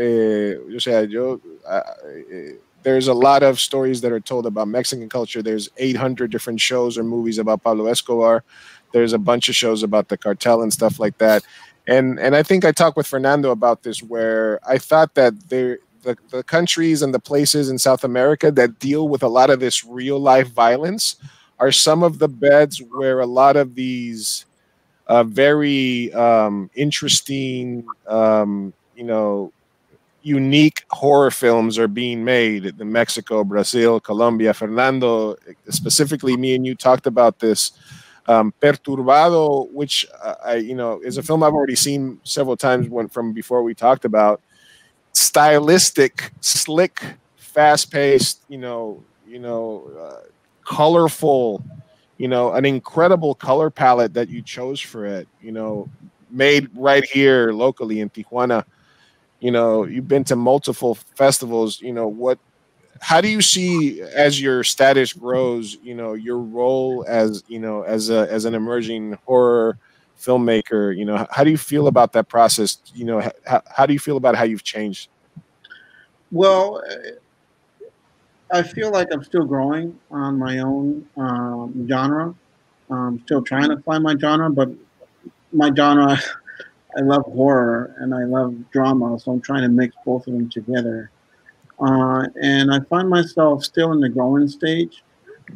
there's a lot of stories that are told about Mexican culture. There's 800 different shows or movies about Pablo Escobar. There's a bunch of shows about the cartel and stuff like that. And I think I talked with Fernando about this, where I thought that the countries and the places in South America that deal with a lot of this real life violence are some of the beds where a lot of these very interesting, unique horror films are being made in Mexico, Brazil, Colombia. Fernando, specifically me and you talked about this. Perturbado, which is a film I've already seen several times from before we talked about. Stylistic, slick, fast-paced, colorful, an incredible color palette that you chose for it. Made right here locally in Tijuana. You've been to multiple festivals. How do you see, as your status grows, your role as an emerging horror filmmaker? How do you feel about that process? How do you feel about how you've changed? Well, I feel like I'm still growing on my own genre. I'm still trying to find my genre, but my genre, I love horror and I love drama, so I'm trying to mix both of them together. And I find myself still in the growing stage.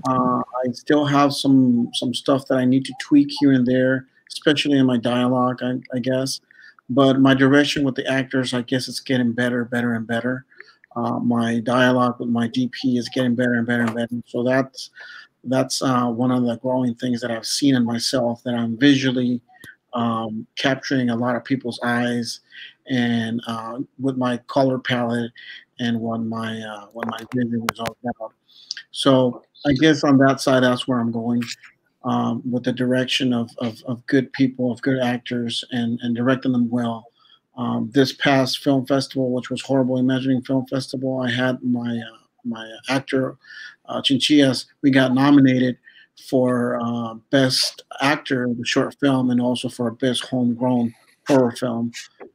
I still have some stuff that I need to tweak here and there, especially in my dialogue, I guess. But my direction with the actors, I guess it's getting better, better, and better. My dialogue with my DP is getting better and better and better. So that's one of the growing things that I've seen in myself, that I'm visually capturing a lot of people's eyes, and with my color palette and what my vision is all about. So I guess on that side, that's where I'm going, with the direction of good people, of good actors, and directing them well. This past film festival, which was Horrible Imagining Film Festival, I had my actor, Chinchillas. We got nominated for Best Actor in the short film, and also for Best Homegrown Horror Film.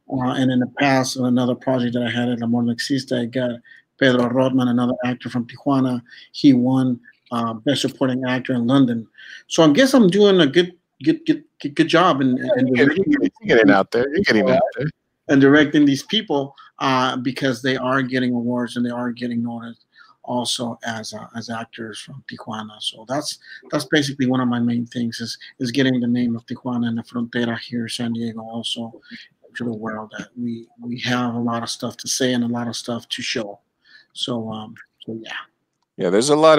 And in the past, another project that I had at Amor No Existe, I got Pedro Rodman, another actor from Tijuana. He won Best Supporting Actor in London. So I guess I'm doing a good job in getting out there. You're getting out there. And directing these people, because they are getting awards and they are getting noticed also as actors from Tijuana. So that's basically one of my main things, is getting the name of Tijuana and the Frontera here, San Diego, also to the world, that we have a lot of stuff to say and a lot of stuff to show. So yeah. Yeah, there's a lot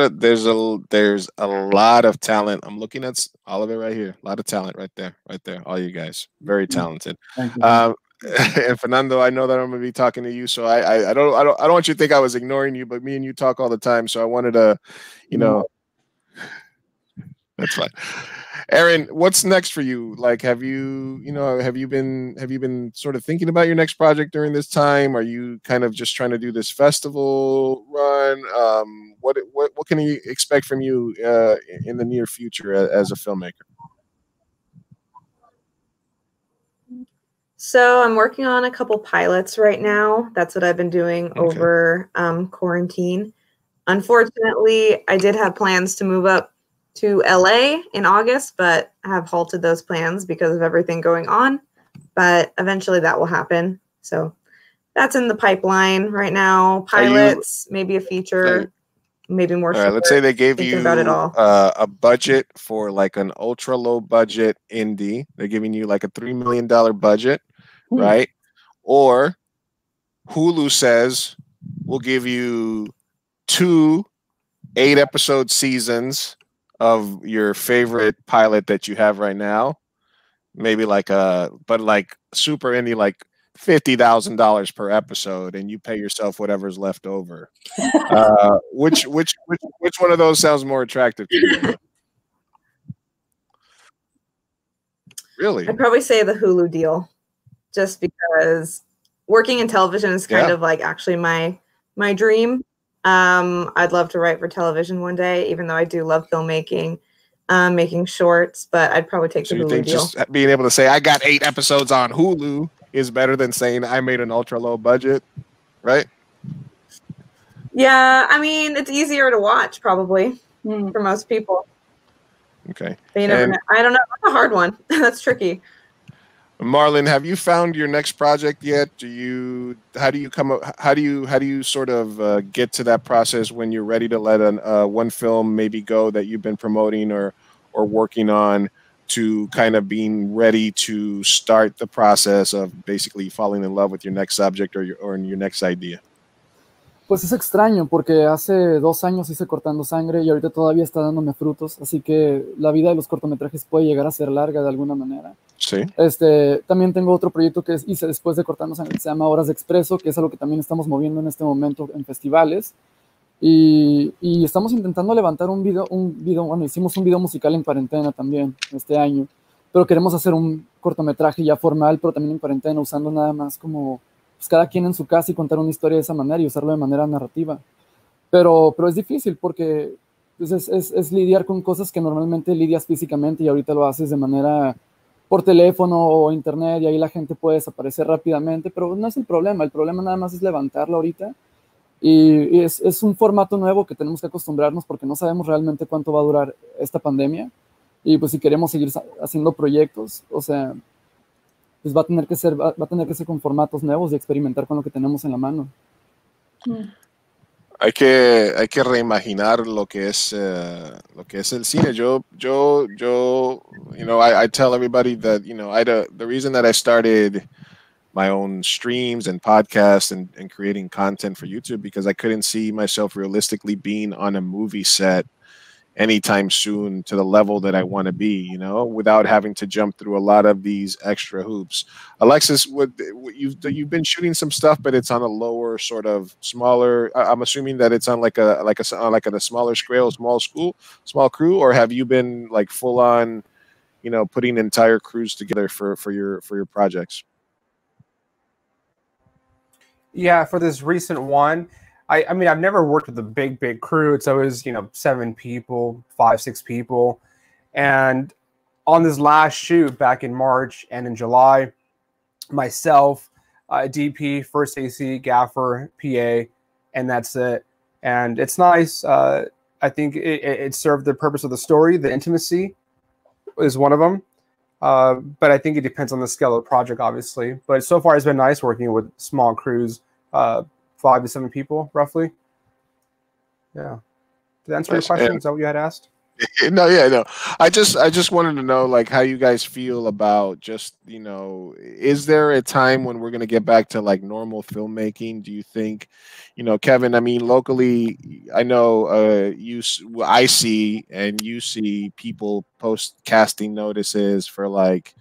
of talent. I'm looking at all of it right here. A lot of talent right there. All you guys, very talented. Thank you. And Fernando, I know that I'm going to be talking to you, so I don't want you to think I was ignoring you, but me and you talk all the time, so I wanted to, you know, that's fine. Aaron, what's next for you? Like, have you been sort of thinking about your next project during this time? Are you kind of just trying to do this festival run? What can you expect from you in the near future as a filmmaker? So I'm working on a couple pilots right now. That's what I've been doing over quarantine. Unfortunately, I did have plans to move up to LA in August, but I have halted those plans because of everything going on. But eventually that will happen. So that's in the pipeline right now. Pilots, maybe a feature, maybe more. All right, let's say they gave you about it all. A budget for like an ultra low budget indie. They're giving you like a $3 million budget, right? Or Hulu says we'll give you 2 8-episode seasons of your favorite pilot that you have right now. Maybe like but like super indie, like $50,000 per episode, and you pay yourself whatever's left over. Which one of those sounds more attractive to you? Really? I'd probably say the Hulu deal, just because working in television is kind of like actually my dream. I'd love to write for television one day, even though I do love filmmaking, making shorts, but I'd probably take the Hulu deal. Just being able to say I got 8 episodes on Hulu is better than saying I made an ultra low budget, right? Yeah, I mean, it's easier to watch probably for most people. Okay. But you never know. I don't know. That's a hard one. That's tricky. Marlon, have you found your next project yet? How do you sort of get to that process when you're ready to let one film maybe go that you've been promoting or working on, to kind of being ready to start the process of basically falling in love with your next subject or your next idea? Pues es extraño porque hace 2 años hice Cortando Sangre y ahorita todavía está dándome frutos, así que la vida de los cortometrajes puede llegar a ser larga de alguna manera. Sí. También tengo otro proyecto que hice después de Cortando Sangre que se llama Horas de Expreso, que es algo que también estamos moviendo en este momento en festivales. Y estamos intentando levantar un video, bueno, hicimos un video musical en cuarentena también este año, pero queremos hacer un cortometraje ya formal, pero también en cuarentena, usando nada más como pues, cada quien en su casa y contar una historia de esa manera y usarlo de manera narrativa. Pero es difícil porque pues, es lidiar con cosas que normalmente lidias físicamente y ahorita lo haces de manera por teléfono o internet y ahí la gente puede desaparecer rápidamente, pero no es el problema nada más es levantarlo ahorita. Y es un formato nuevo que tenemos que acostumbrarnos porque no sabemos realmente cuánto va a durar esta pandemia. Y pues si queremos seguir haciendo proyectos, o sea, pues va a tener que ser con formatos nuevos y experimentar con lo que tenemos en la mano. Hay que reimaginar lo que es el cine. I tell everybody that, the reason that I started my own streams and podcasts and creating content for YouTube, because I couldn't see myself realistically being on a movie set anytime soon to the level that I want to be, without having to jump through a lot of these extra hoops. Alexis, you've been shooting some stuff, but it's on a lower sort of smaller. I'm assuming that it's on like a smaller scale, small crew, or have you been like full on, putting entire crews together for your projects? Yeah, for this recent one, I mean, I've never worked with a big crew. It's always, 7 people, 5, 6 people. And on this last shoot back in March and in July, myself, DP, first AC, gaffer, PA, and that's it. And it's nice. I think it served the purpose of the story. The intimacy is one of them. But I think it depends on the scale of the project, obviously. But so far, it's been nice working with small crews, 5 to 7 people, roughly. Yeah. Did that answer your question? Is that what you had asked? No. I just wanted to know, like, how you guys feel about just, is there a time when we're going to get back to like normal filmmaking? Do you think, Kevin, I mean, locally, I know I see and you see people post casting notices for like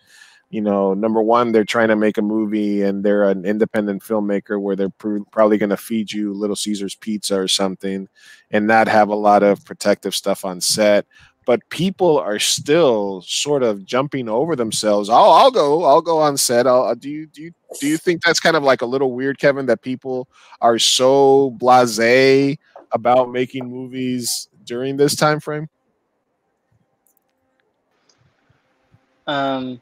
you know, number one, they're trying to make a movie and they're an independent filmmaker where they're probably going to feed you Little Caesars pizza or something and not have a lot of protective stuff on set. But people are still sort of jumping over themselves. I'll go on set. Do you think that's kind of like a little weird, Kevin, that people are so blasé about making movies during this time frame? I'm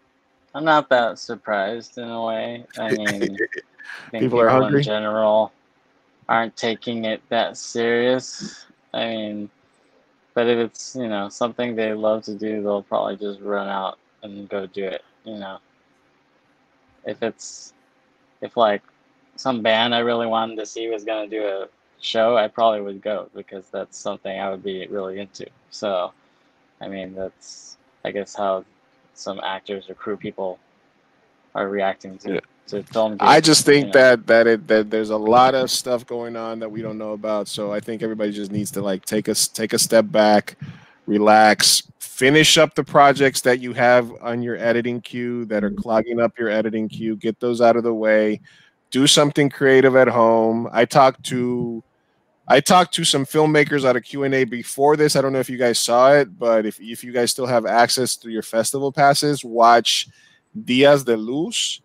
not that surprised in a way. I mean, I think people are hungry in general aren't taking it that serious. I mean, but if it's, you know, something they love to do, they'll probably just run out and go do it, you know. If like some band I really wanted to see was going to do a show, I probably would go because that's something I would be really into. So, I mean, that's, I guess, how some actors or crew people are reacting to film gigs. I just think that there's a lot of stuff going on that we don't know about. So I think everybody just needs to like take a step back, relax, finish up the projects that you have on your editing queue that are clogging up your editing queue. Get those out of the way. Do something creative at home. I talked to some filmmakers out of Q&A before this. I don't know if you guys saw it, but if you guys still have access to your festival passes, watch Días de Luz.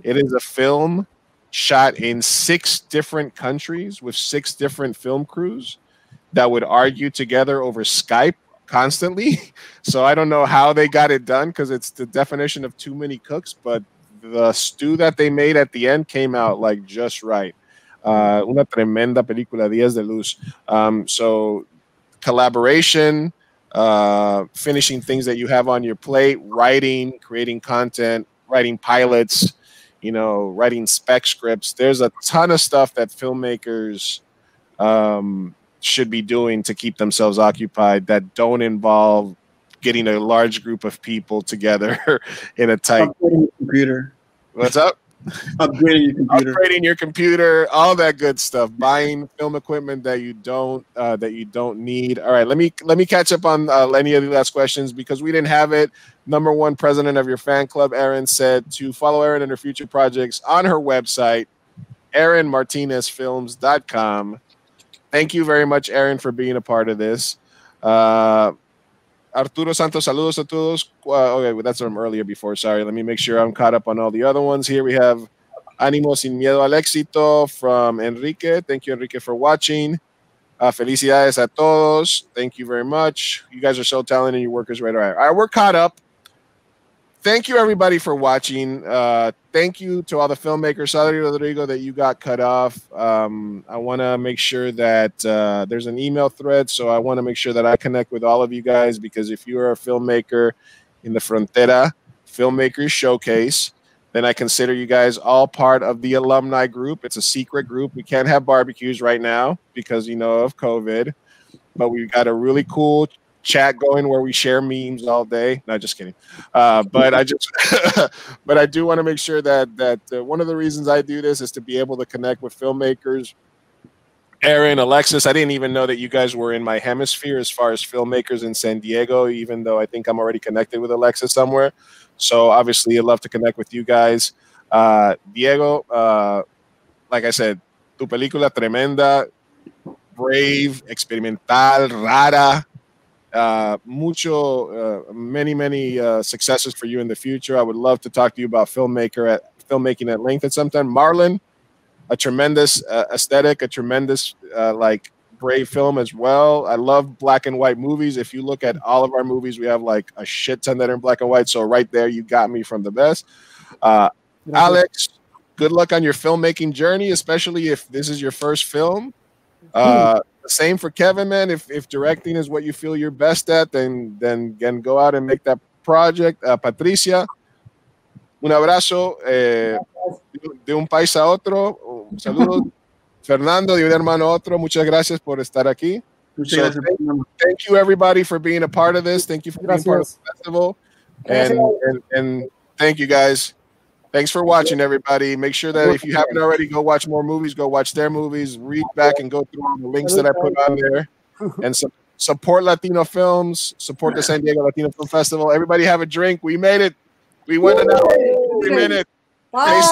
It is a film shot in 6 different countries with 6 different film crews that would argue together over Skype constantly. So I don't know how they got it done because it's the definition of too many cooks, but the stew that they made at the end came out like just right. Una tremenda película, Días de Luz. So collaboration, finishing things that you have on your plate, writing, creating content, writing pilots, you know, writing spec scripts. There's a ton of stuff that filmmakers should be doing to keep themselves occupied that don't involve getting a large group of people together in a tight computer. What's up? Upgrading your computer, all that good stuff. Buying film equipment that you don't need. All right, let me catch up on any of the last questions because we didn't have it. Number one president of your fan club, Erin, said to follow Erin and her future projects on her website, ErinMartinezFilms.com. Thank you very much, Erin, for being a part of this. Arturo Santos, saludos a todos. Okay, well, that's from earlier before. Sorry. Let me make sure I'm caught up on all the other ones. Here we have Ánimo sin miedo al éxito from Enrique. Thank you, Enrique, for watching. Felicidades a todos. Thank you very much. You guys are so talented. You workers right. All right, we're caught up. Thank you, everybody, for watching. Thank you to all the filmmakers. Sorry, Rodrigo, that you got cut off. I want to make sure that there's an email thread, so I want to make sure that I connect with all of you guys because if you are a filmmaker in the Frontera Filmmakers Showcase, then I consider you guys all part of the alumni group. It's a secret group. We can't have barbecues right now because, you know, of COVID, but we've got a really cool chat going where we share memes all day. No, just kidding. But I do want to make sure that one of the reasons I do this is to be able to connect with filmmakers. Aaron, Alexis, I didn't even know that you guys were in my hemisphere as far as filmmakers in San Diego, even though I think I'm already connected with Alexis somewhere. So obviously I'd love to connect with you guys. Diego, like I said, tu película tremenda, brave, experimental, rara. Many successes for you in the future. I would love to talk to you about filmmaking at length at some time. Marlon, a tremendous aesthetic, a tremendous like brave film as well. I love black and white movies. If you look at all of our movies, we have like a shit ton that are in black and white. So right there, you got me from the best. Alex, good luck on your filmmaking journey, especially if this is your first film. Same for Kevin, man. If directing is what you feel you're best at, then go out and make that project. Patricia, un abrazo de un país a otro. Saludos. Fernando, de un hermano a otro. Muchas gracias por estar aquí. So thank you, everybody, for being a part of this. Thank you for being part of the festival. And thank you, guys. Thanks for watching, everybody. Make sure that if you haven't already, go watch more movies. Go watch their movies. Read back and go through the links that I put on there. And support Latino films. Support the San Diego Latino Film Festival. Everybody have a drink. We made it. We went an hour and 43 minutes. Bye.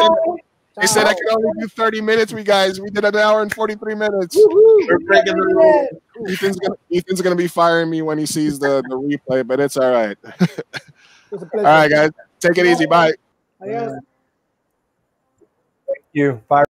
They said I could only do 30 minutes, we did an hour and 43 minutes. We're breaking the rules. Ethan's gonna be firing me when he sees the replay, but it's all right. It's a All pleasure. right, guys. Take it easy. Bye. Adios. Thank you. Bye.